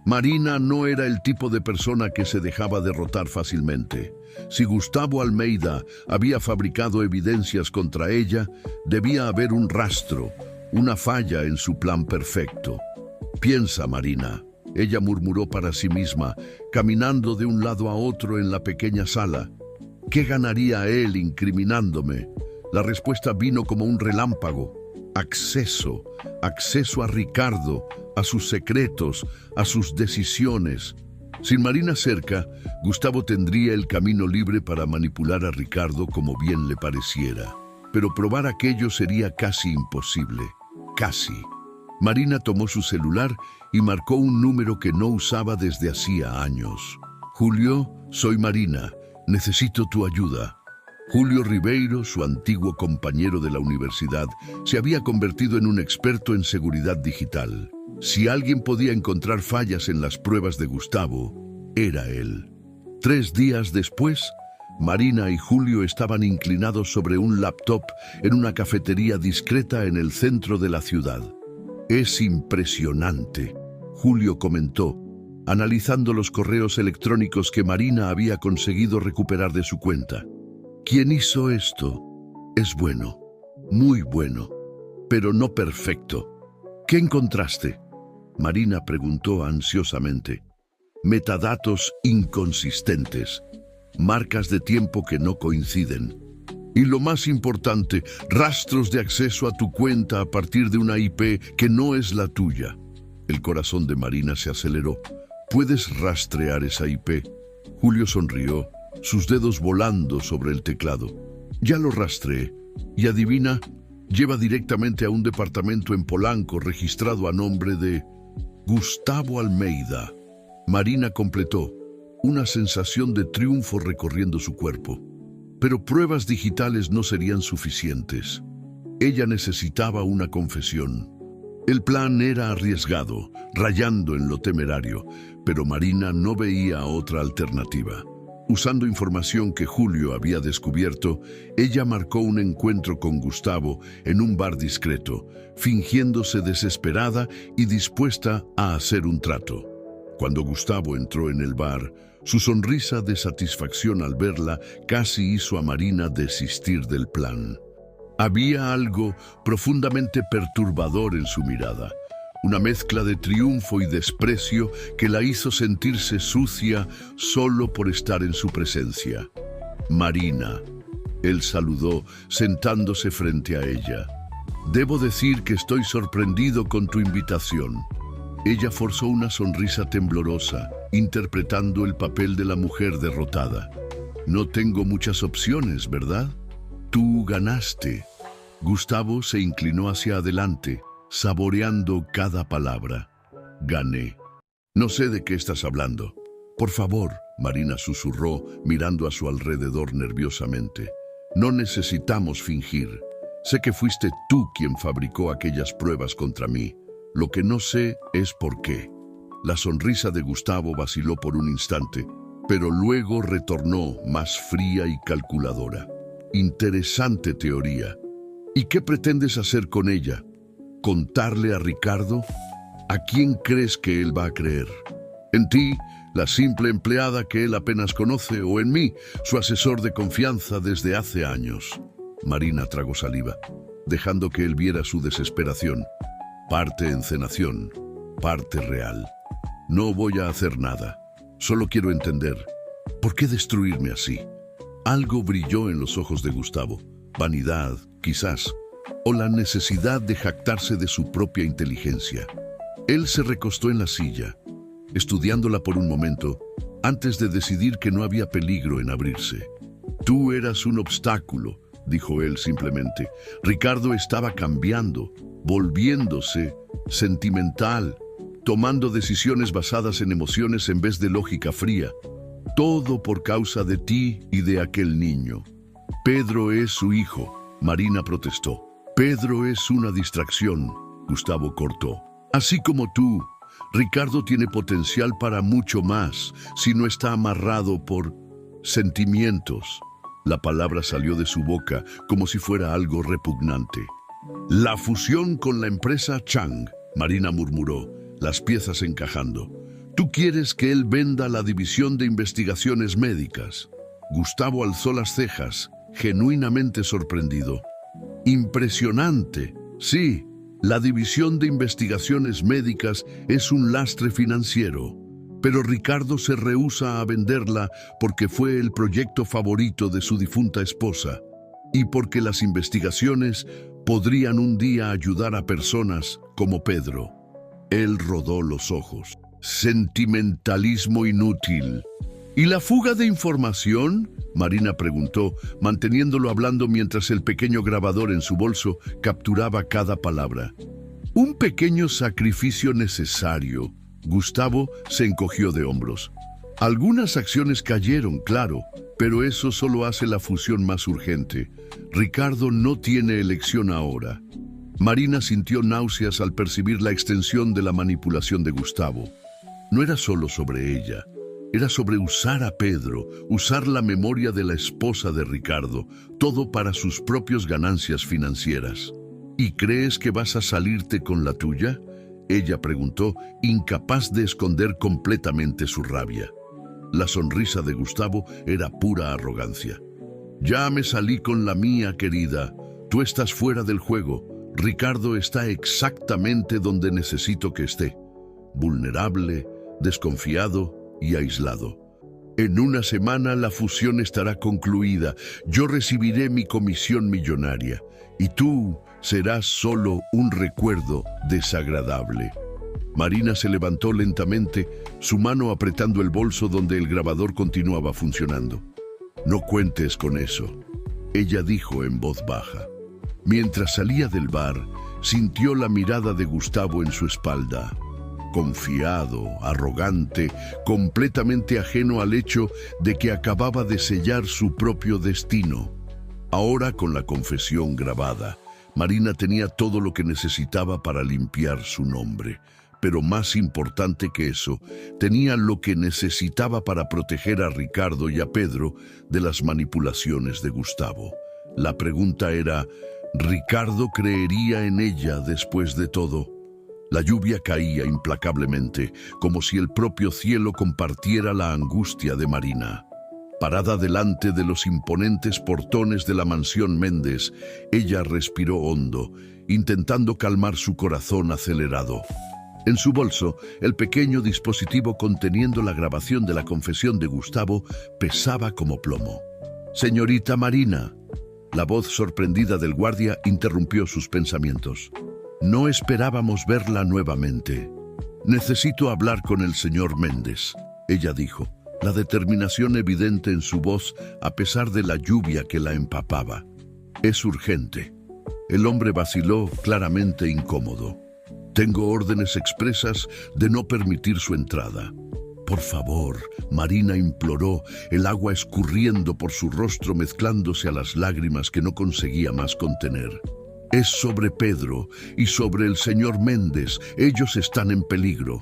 Marina no era el tipo de persona que se dejaba derrotar fácilmente. Si Gustavo Almeida había fabricado evidencias contra ella, debía haber un rastro, una falla en su plan perfecto. Piensa, Marina, ella murmuró para sí misma, caminando de un lado a otro en la pequeña sala. ¿Qué ganaría él incriminándome? La respuesta vino como un relámpago. Acceso a Ricardo, a sus secretos, a sus decisiones. Sin Marina cerca, Gustavo tendría el camino libre para manipular a Ricardo como bien le pareciera. Pero probar aquello sería casi imposible. Casi. Marina tomó su celular y marcó un número que no usaba desde hacía años. Julio, soy Marina. Necesito tu ayuda. Julio Ribeiro, su antiguo compañero de la universidad, se había convertido en un experto en seguridad digital. Si alguien podía encontrar fallas en las pruebas de Gustavo, era él. 3 días después, Marina y Julio estaban inclinados sobre un laptop en una cafetería discreta en el centro de la ciudad. Es impresionante, Julio comentó, analizando los correos electrónicos que Marina había conseguido recuperar de su cuenta. Quien hizo esto es bueno, muy bueno, pero no perfecto. ¿Qué encontraste? Marina preguntó ansiosamente. Metadatos inconsistentes, marcas de tiempo que no coinciden. Y lo más importante, rastros de acceso a tu cuenta a partir de una IP que no es la tuya. El corazón de Marina se aceleró. ¿Puedes rastrear esa IP? Julio sonrió, sus dedos volando sobre el teclado. Ya lo rastreé. Y adivina, lleva directamente a un departamento en Polanco registrado a nombre de Gustavo Almeida. Marina completó, una sensación de triunfo recorriendo su cuerpo. Pero pruebas digitales no serían suficientes. Ella necesitaba una confesión. El plan era arriesgado, rayando en lo temerario, pero Marina no veía otra alternativa. Usando información que Julio había descubierto, ella marcó un encuentro con Gustavo en un bar discreto, fingiéndose desesperada y dispuesta a hacer un trato. Cuando Gustavo entró en el bar, su sonrisa de satisfacción al verla casi hizo a Marina desistir del plan. Había algo profundamente perturbador en su mirada, una mezcla de triunfo y desprecio que la hizo sentirse sucia solo por estar en su presencia. Marina, Él saludó, sentándose frente a ella. «Debo decir que estoy sorprendido con tu invitación». Ella forzó una sonrisa temblorosa, interpretando el papel de la mujer derrotada. «No tengo muchas opciones, ¿verdad? Tú ganaste». Gustavo se inclinó hacia adelante, saboreando cada palabra. «Gané». «No sé de qué estás hablando». «Por favor», Marina susurró, mirando a su alrededor nerviosamente. «No necesitamos fingir. Sé que fuiste tú quien fabricó aquellas pruebas contra mí. Lo que no sé es por qué». La sonrisa de Gustavo vaciló por un instante, pero luego retornó más fría y calculadora. «Interesante teoría. ¿Y qué pretendes hacer con ella? ¿Contarle a Ricardo? ¿A quién crees que él va a creer? ¿En ti, la simple empleada que él apenas conoce, o en mí, su asesor de confianza desde hace años?» Marina tragó saliva, dejando que él viera su desesperación. Parte encenación, parte real. «No voy a hacer nada. Solo quiero entender. ¿Por qué destruirme así?» Algo brilló en los ojos de Gustavo. Vanidad, quizás, o la necesidad de jactarse de su propia inteligencia. Él se recostó en la silla, estudiándola por un momento, antes de decidir que no había peligro en abrirse. «Tú eras un obstáculo», dijo él simplemente. «Ricardo estaba cambiando, volviéndose sentimental, tomando decisiones basadas en emociones en vez de lógica fría. Todo por causa de ti y de aquel niño». «Pedro es su hijo», Marina protestó. «Pedro es una distracción», Gustavo cortó. «Así como tú, Ricardo tiene potencial para mucho más si no está amarrado por sentimientos». La palabra salió de su boca como si fuera algo repugnante. «La fusión con la empresa Chang», Marina murmuró, las piezas encajando. «Tú quieres que él venda la división de investigaciones médicas». Gustavo alzó las cejas, genuinamente sorprendido. «Impresionante. Sí, la división de investigaciones médicas es un lastre financiero, pero Ricardo se rehúsa a venderla porque fue el proyecto favorito de su difunta esposa y porque las investigaciones podrían un día ayudar a personas como Pedro». Él rodó los ojos. «Sentimentalismo inútil». «¿Y la fuga de información?», Marina preguntó, manteniéndolo hablando mientras el pequeño grabador en su bolso capturaba cada palabra. «Un pequeño sacrificio necesario». Gustavo se encogió de hombros. «Algunas acciones cayeron, claro, pero eso solo hace la fusión más urgente. Ricardo no tiene elección ahora». Marina sintió náuseas al percibir la extensión de la manipulación de Gustavo. No era solo sobre ella. Era sobre usar a Pedro, usar la memoria de la esposa de Ricardo, todo para sus propias ganancias financieras. «¿Y crees que vas a salirte con la tuya?», ella preguntó, incapaz de esconder completamente su rabia. La sonrisa de Gustavo era pura arrogancia. «Ya me salí con la mía, querida. Tú estás fuera del juego. Ricardo está exactamente donde necesito que esté. Vulnerable, desconfiado y aislado. En una semana la fusión estará concluida. Yo recibiré mi comisión millonaria y tú serás solo un recuerdo desagradable». Marina se levantó lentamente, su mano apretando el bolso donde el grabador continuaba funcionando. «No cuentes con eso», ella dijo en voz baja. Mientras salía del bar, sintió la mirada de Gustavo en su espalda. Confiado, arrogante, completamente ajeno al hecho de que acababa de sellar su propio destino. Ahora, con la confesión grabada, Marina tenía todo lo que necesitaba para limpiar su nombre. Pero más importante que eso, tenía lo que necesitaba para proteger a Ricardo y a Pedro de las manipulaciones de Gustavo. La pregunta era, ¿Ricardo creería en ella después de todo? La lluvia caía implacablemente, como si el propio cielo compartiera la angustia de Marina. Parada delante de los imponentes portones de la mansión Méndez, ella respiró hondo, intentando calmar su corazón acelerado. En su bolso, el pequeño dispositivo conteniendo la grabación de la confesión de Gustavo pesaba como plomo. «Señorita Marina», La voz sorprendida del guardia interrumpió sus pensamientos. No esperábamos verla nuevamente. Necesito hablar con el señor Méndez, ella dijo, la determinación evidente en su voz a pesar de la lluvia que la empapaba. Es urgente. El hombre vaciló, claramente incómodo. Tengo órdenes expresas de no permitir su entrada. Por favor, Marina imploró, el agua escurriendo por su rostro mezclándose a las lágrimas que no conseguía más contener. Es sobre Pedro y sobre el señor Méndez. Ellos están en peligro.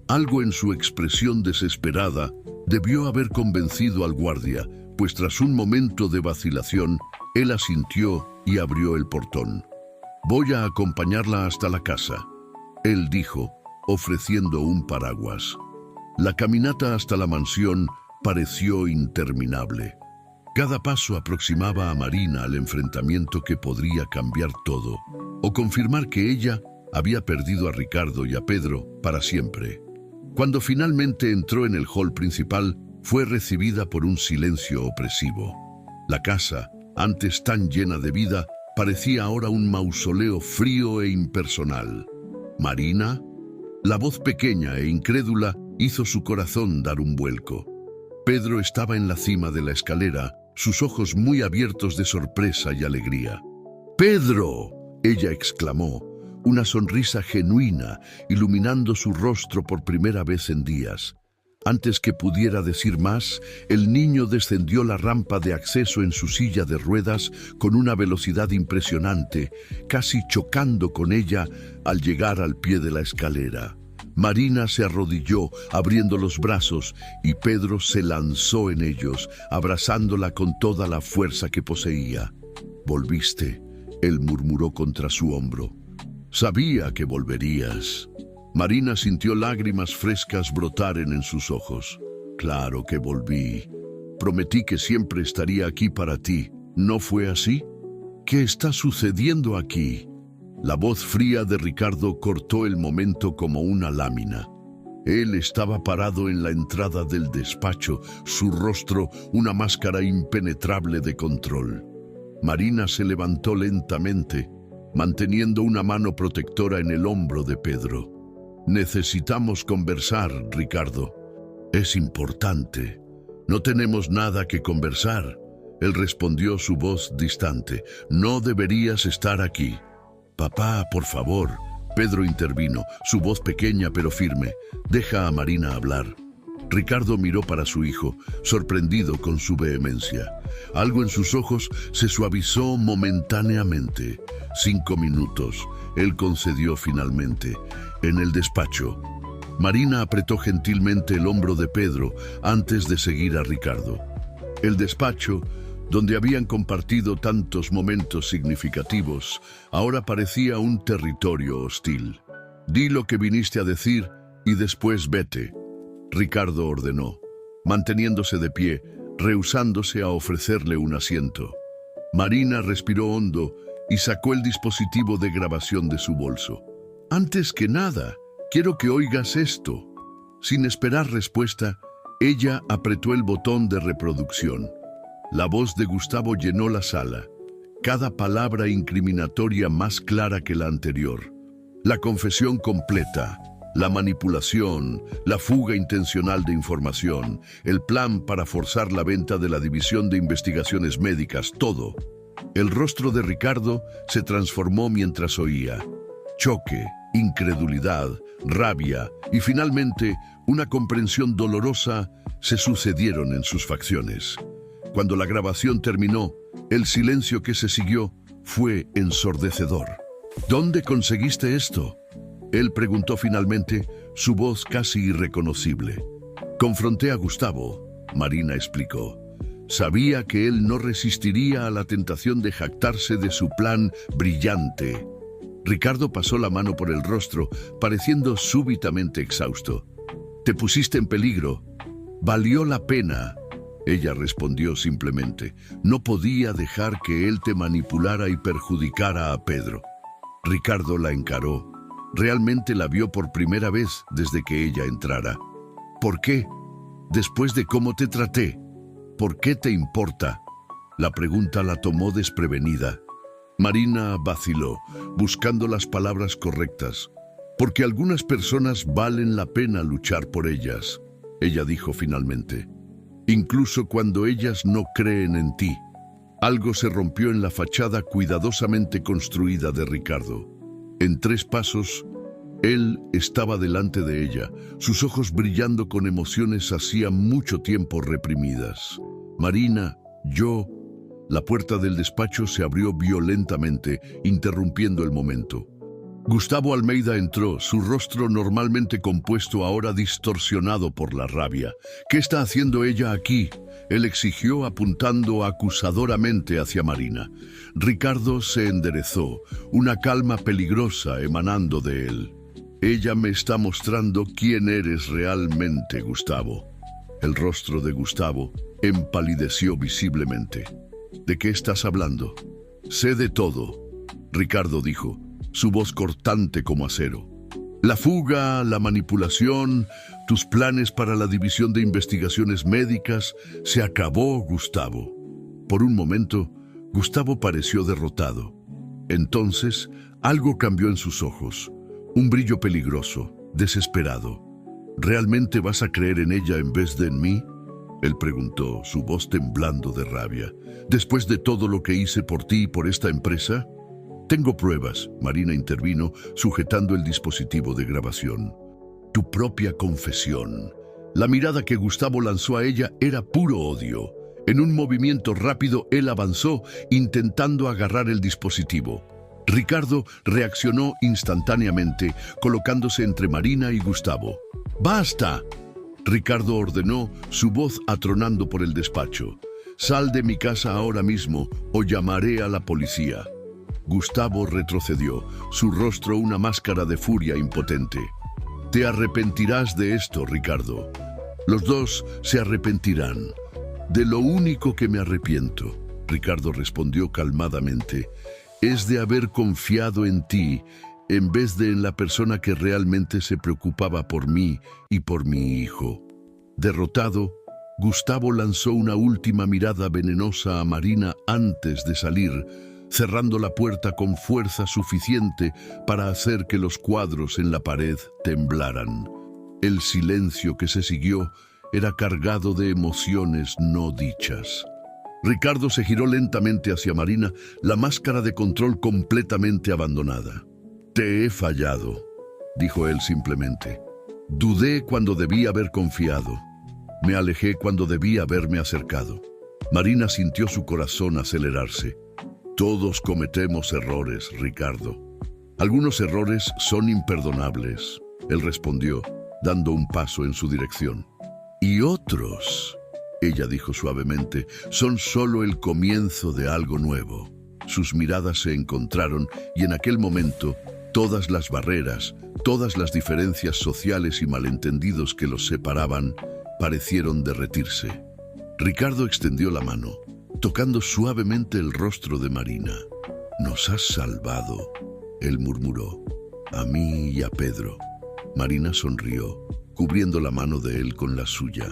Algo en su expresión desesperada debió haber convencido al guardia, pues tras un momento de vacilación, él asintió y abrió el portón. Voy a acompañarla hasta la casa, él dijo, ofreciendo un paraguas. La caminata hasta la mansión pareció interminable. Cada paso aproximaba a Marina al enfrentamiento que podría cambiar todo, o confirmar que ella había perdido a Ricardo y a Pedro para siempre. Cuando finalmente entró en el hall principal, fue recibida por un silencio opresivo. La casa, antes tan llena de vida, parecía ahora un mausoleo frío e impersonal. ¿Marina? La voz pequeña e incrédula hizo su corazón dar un vuelco. Pedro estaba en la cima de la escalera, sus ojos muy abiertos de sorpresa y alegría. ¡Pedro!, ella exclamó, una sonrisa genuina iluminando su rostro por primera vez en días. Antes que pudiera decir más, el niño descendió la rampa de acceso en su silla de ruedas con una velocidad impresionante, casi chocando con ella al llegar al pie de la escalera. Marina se arrodilló, abriendo los brazos, y Pedro se lanzó en ellos, abrazándola con toda la fuerza que poseía. «Volviste», él murmuró contra su hombro. «Sabía que volverías». Marina sintió lágrimas frescas brotaren en sus ojos. «Claro que volví. Prometí que siempre estaría aquí para ti. ¿No fue así? ¿Qué está sucediendo aquí?» La voz fría de Ricardo cortó el momento como una lámina. Él estaba parado en la entrada del despacho, su rostro una máscara impenetrable de control. Marina se levantó lentamente, manteniendo una mano protectora en el hombro de Pedro. «Necesitamos conversar, Ricardo. Es importante». «No tenemos nada que conversar», él respondió, su voz distante. «No deberías estar aquí». «Papá, por favor», Pedro intervino, su voz pequeña pero firme. «Deja a Marina hablar». Ricardo miró para su hijo, sorprendido con su vehemencia. Algo en sus ojos se suavizó momentáneamente. 5 minutos, él concedió finalmente. En el despacho, Marina apretó gentilmente el hombro de Pedro antes de seguir a Ricardo. El despacho, donde habían compartido tantos momentos significativos, ahora parecía un territorio hostil. «Di lo que viniste a decir y después vete», Ricardo ordenó, manteniéndose de pie, rehusándose a ofrecerle un asiento. Marina respiró hondo y sacó el dispositivo de grabación de su bolso. «Antes que nada, quiero que oigas esto». Sin esperar respuesta, ella apretó el botón de reproducción. La voz de Gustavo llenó la sala, cada palabra incriminatoria más clara que la anterior. La confesión completa, la manipulación, la fuga intencional de información, el plan para forzar la venta de la División de Investigaciones Médicas, todo. El rostro de Ricardo se transformó mientras oía. Choque, incredulidad, rabia y finalmente una comprensión dolorosa se sucedieron en sus facciones. Cuando la grabación terminó, el silencio que se siguió fue ensordecedor. «¿Dónde conseguiste esto?», él preguntó finalmente, su voz casi irreconocible. «Confronté a Gustavo», Marina explicó. «Sabía que él no resistiría a la tentación de jactarse de su plan brillante». Ricardo pasó la mano por el rostro, pareciendo súbitamente exhausto. «Te pusiste en peligro. Valió la pena». Ella respondió simplemente. «No podía dejar que él te manipulara y perjudicara a Pedro». Ricardo la encaró. Realmente la vio por primera vez desde que ella entrara. «¿Por qué? Después de cómo te traté. ¿Por qué te importa?». La pregunta la tomó desprevenida. Marina vaciló, buscando las palabras correctas, porque algunas personas valen la pena luchar por ellas. Ella dijo finalmente, incluso cuando ellas no creen en ti. Algo se rompió en la fachada cuidadosamente construida de Ricardo. En 3 pasos, él estaba delante de ella, sus ojos brillando con emociones hacía mucho tiempo reprimidas. Marina, yo... La puerta del despacho se abrió violentamente, interrumpiendo el momento. Gustavo Almeida entró, su rostro normalmente compuesto ahora distorsionado por la rabia. ¿Qué está haciendo ella aquí?, él exigió apuntando acusadoramente hacia Marina. Ricardo se enderezó, una calma peligrosa emanando de él. Ella me está mostrando quién eres realmente, Gustavo. El rostro de Gustavo empalideció visiblemente. ¿De qué estás hablando? Sé de todo, Ricardo dijo, su voz cortante como acero. La fuga, la manipulación, tus planes para la división de investigaciones médicas, se acabó, Gustavo. Por un momento, Gustavo pareció derrotado. Entonces, algo cambió en sus ojos, un brillo peligroso, desesperado. ¿Realmente vas a creer en ella en vez de en mí?, él preguntó, su voz temblando de rabia. ¿Después de todo lo que hice por ti y por esta empresa? Tengo pruebas, Marina intervino, sujetando el dispositivo de grabación. Tu propia confesión. La mirada que Gustavo lanzó a ella era puro odio. En un movimiento rápido, él avanzó, intentando agarrar el dispositivo. Ricardo reaccionó instantáneamente, colocándose entre Marina y Gustavo. ¡Basta!, Ricardo ordenó, su voz atronando por el despacho. Sal de mi casa ahora mismo o llamaré a la policía. Gustavo retrocedió, su rostro una máscara de furia impotente. Te arrepentirás de esto, Ricardo. Los dos se arrepentirán. De lo único que me arrepiento, Ricardo respondió calmadamente, es de haber confiado en ti en vez de en la persona que realmente se preocupaba por mí y por mi hijo. Derrotado, Gustavo lanzó una última mirada venenosa a Marina antes de salir, cerrando la puerta con fuerza suficiente para hacer que los cuadros en la pared temblaran. El silencio que se siguió era cargado de emociones no dichas. Ricardo se giró lentamente hacia Marina, la máscara de control completamente abandonada. Te he fallado, dijo él simplemente. Dudé cuando debí haber confiado. Me alejé cuando debí haberme acercado. Marina sintió su corazón acelerarse. Todos cometemos errores, Ricardo. Algunos errores son imperdonables, él respondió, dando un paso en su dirección. Y otros, ella dijo suavemente, son solo el comienzo de algo nuevo. Sus miradas se encontraron y en aquel momento, todas las barreras, todas las diferencias sociales y malentendidos que los separaban, parecieron derretirse. Ricardo extendió la mano, tocando suavemente el rostro de Marina. Nos has salvado, él murmuró, a mí y a Pedro. Marina sonrió, cubriendo la mano de él con la suya.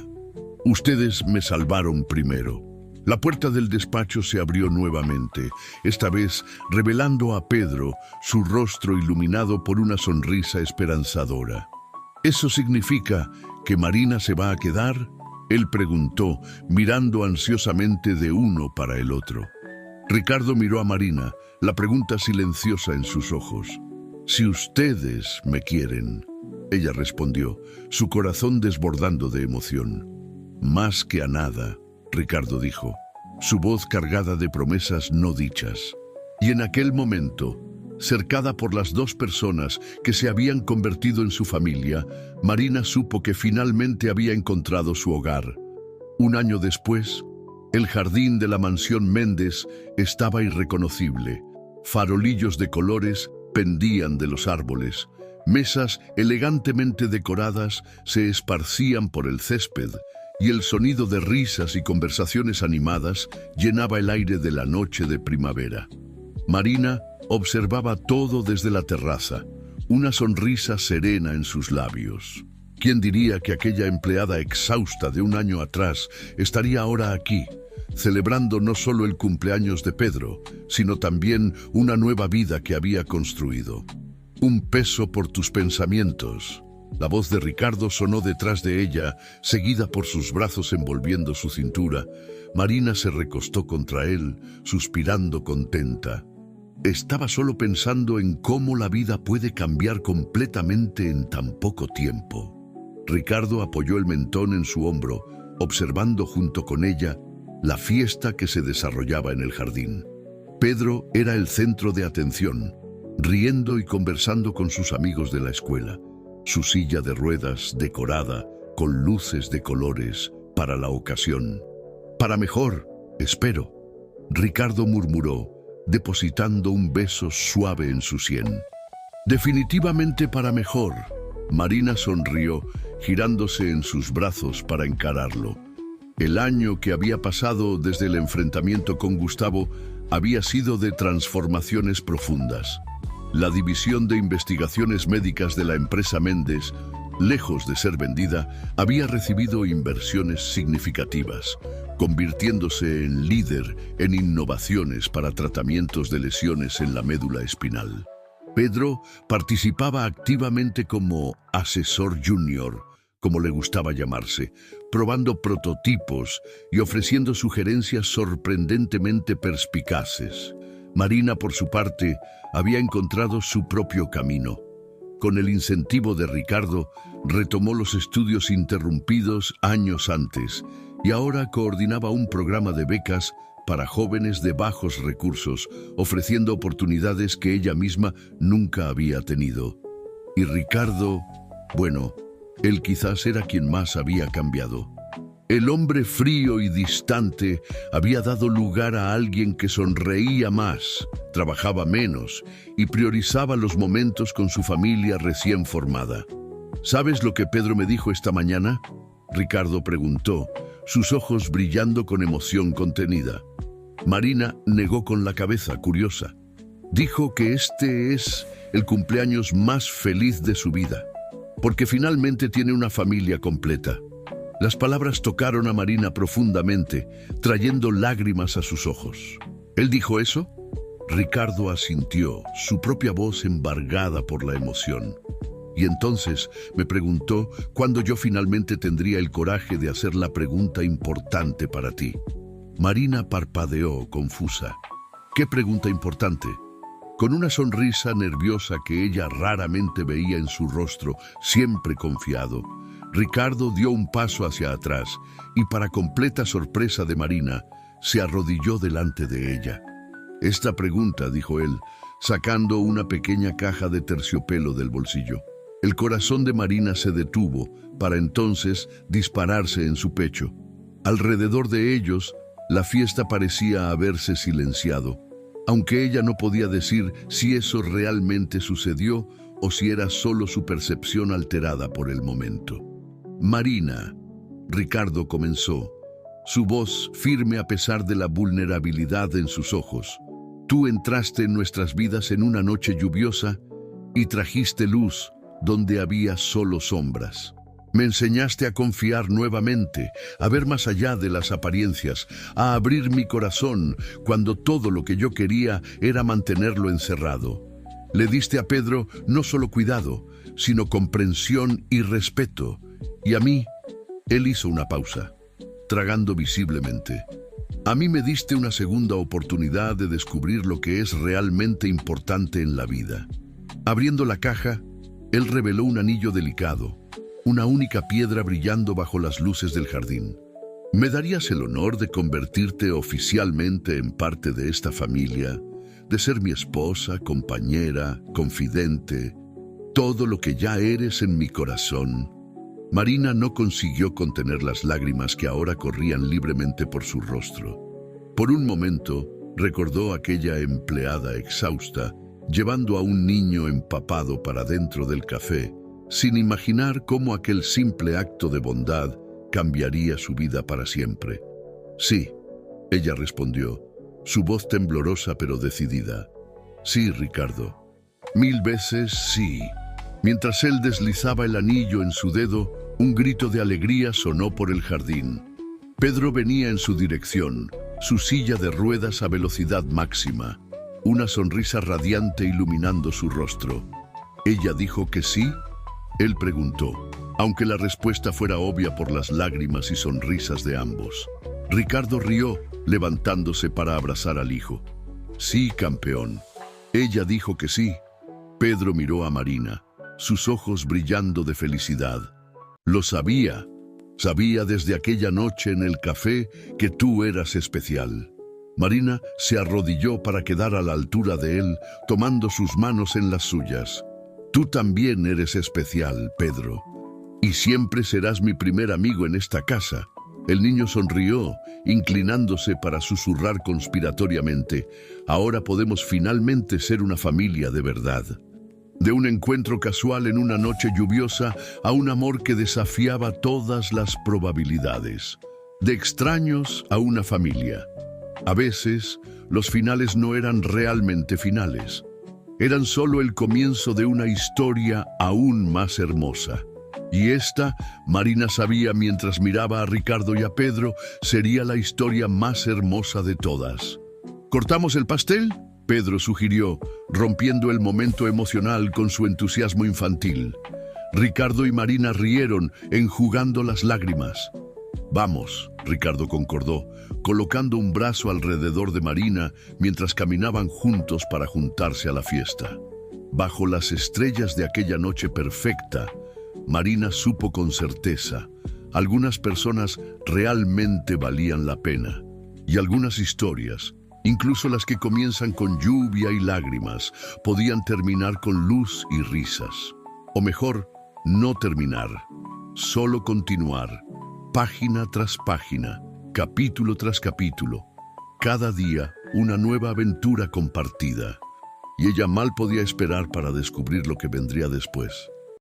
Ustedes me salvaron primero. La puerta del despacho se abrió nuevamente, esta vez revelando a Pedro, su rostro iluminado por una sonrisa esperanzadora. ¿Eso significa que Marina se va a quedar?, él preguntó, mirando ansiosamente de uno para el otro. Ricardo miró a Marina, la pregunta silenciosa en sus ojos. Si ustedes me quieren, ella respondió, su corazón desbordando de emoción. Más que a nada, Ricardo dijo, su voz cargada de promesas no dichas. Y en aquel momento, cercada por las 2 personas que se habían convertido en su familia, Marina supo que finalmente había encontrado su hogar. Un año después, el jardín de la mansión Méndez estaba irreconocible. Farolillos de colores pendían de los árboles. Mesas elegantemente decoradas se esparcían por el césped, y el sonido de risas y conversaciones animadas llenaba el aire de la noche de primavera. Marina observaba todo desde la terraza, una sonrisa serena en sus labios. ¿Quién diría que aquella empleada exhausta de un año atrás estaría ahora aquí, celebrando no solo el cumpleaños de Pedro, sino también una nueva vida que había construido? Un peso por tus pensamientos. La voz de Ricardo sonó detrás de ella, seguida por sus brazos envolviendo su cintura. Marina se recostó contra él, suspirando contenta. Estaba solo pensando en cómo la vida puede cambiar completamente en tan poco tiempo. Ricardo apoyó el mentón en su hombro, observando junto con ella la fiesta que se desarrollaba en el jardín. Pedro era el centro de atención, riendo y conversando con sus amigos de la escuela. Su silla de ruedas decorada con luces de colores para la ocasión. «Para mejor, espero», Ricardo murmuró, depositando un beso suave en su sien. «Definitivamente para mejor», Marina sonrió, girándose en sus brazos para encararlo. El año que había pasado desde el enfrentamiento con Gustavo había sido de transformaciones profundas. La división de investigaciones médicas de la empresa Méndez, lejos de ser vendida, había recibido inversiones significativas, convirtiéndose en líder en innovaciones para tratamientos de lesiones en la médula espinal. Pedro participaba activamente como asesor junior, como le gustaba llamarse, probando prototipos y ofreciendo sugerencias sorprendentemente perspicaces. Marina, por su parte, había encontrado su propio camino. Con el incentivo de Ricardo, retomó los estudios interrumpidos años antes y ahora coordinaba un programa de becas para jóvenes de bajos recursos, ofreciendo oportunidades que ella misma nunca había tenido. Y Ricardo, bueno, él quizás era quien más había cambiado. El hombre frío y distante había dado lugar a alguien que sonreía más, trabajaba menos y priorizaba los momentos con su familia recién formada. ¿Sabes lo que Pedro me dijo esta mañana?, Ricardo preguntó, sus ojos brillando con emoción contenida. Marina negó con la cabeza, curiosa. Dijo que este es el cumpleaños más feliz de su vida, porque finalmente tiene una familia completa. Las palabras tocaron a Marina profundamente, trayendo lágrimas a sus ojos. ¿Él dijo eso? Ricardo asintió, su propia voz embargada por la emoción. Y entonces me preguntó cuándo yo finalmente tendría el coraje de hacer la pregunta importante para ti. Marina parpadeó, confusa. ¿Qué pregunta importante? Con una sonrisa nerviosa que ella raramente veía en su rostro, siempre confiado, Ricardo dio un paso hacia atrás y, para completa sorpresa de Marina, se arrodilló delante de ella. Esta pregunta, dijo él, sacando una pequeña caja de terciopelo del bolsillo. El corazón de Marina se detuvo para entonces dispararse en su pecho. Alrededor de ellos, la fiesta parecía haberse silenciado, aunque ella no podía decir si eso realmente sucedió o si era solo su percepción alterada por el momento. «Marina», Ricardo comenzó, su voz firme a pesar de la vulnerabilidad en sus ojos. «Tú entraste en nuestras vidas en una noche lluviosa y trajiste luz donde había solo sombras. Me enseñaste a confiar nuevamente, a ver más allá de las apariencias, a abrir mi corazón cuando todo lo que yo quería era mantenerlo encerrado. Le diste a Pedro no solo cuidado, sino comprensión y respeto. Y a mí», él hizo una pausa, tragando visiblemente. «A mí me diste una segunda oportunidad de descubrir lo que es realmente importante en la vida». Abriendo la caja, él reveló un anillo delicado, una única piedra brillando bajo las luces del jardín. «¿Me darías el honor de convertirte oficialmente en parte de esta familia, de ser mi esposa, compañera, confidente, todo lo que ya eres en mi corazón?» Marina no consiguió contener las lágrimas que ahora corrían libremente por su rostro. Por un momento, recordó a aquella empleada exhausta, llevando a un niño empapado para dentro del café, sin imaginar cómo aquel simple acto de bondad cambiaría su vida para siempre. «Sí», ella respondió, su voz temblorosa pero decidida. «Sí, Ricardo. 1000 veces sí». Mientras él deslizaba el anillo en su dedo, un grito de alegría sonó por el jardín. Pedro venía en su dirección, su silla de ruedas a velocidad máxima, una sonrisa radiante iluminando su rostro. ¿Ella dijo que sí? Él preguntó, aunque la respuesta fuera obvia por las lágrimas y sonrisas de ambos. Ricardo rió, levantándose para abrazar al hijo. Sí, campeón. Ella dijo que sí. Pedro miró a Marina, sus ojos brillando de felicidad. Lo sabía. Sabía desde aquella noche en el café que tú eras especial. Marina se arrodilló para quedar a la altura de él, tomando sus manos en las suyas. Tú también eres especial, Pedro. Y siempre serás mi primer amigo en esta casa. El niño sonrió, inclinándose para susurrar conspiratoriamente. Ahora podemos finalmente ser una familia de verdad. De un encuentro casual en una noche lluviosa a un amor que desafiaba todas las probabilidades. De extraños a una familia. A veces, los finales no eran realmente finales. Eran solo el comienzo de una historia aún más hermosa. Y esta, Marina sabía mientras miraba a Ricardo y a Pedro, sería la historia más hermosa de todas. ¿Cortamos el pastel?, Pedro sugirió, rompiendo el momento emocional con su entusiasmo infantil. Ricardo y Marina rieron, enjugando las lágrimas. Vamos, Ricardo concordó, colocando un brazo alrededor de Marina mientras caminaban juntos para juntarse a la fiesta. Bajo las estrellas de aquella noche perfecta, Marina supo con certeza, algunas personas realmente valían la pena, y algunas historias, incluso las que comienzan con lluvia y lágrimas, podían terminar con luz y risas. O mejor, no terminar, solo continuar, página tras página, capítulo tras capítulo, cada día una nueva aventura compartida. Y ella mal podía esperar para descubrir lo que vendría después.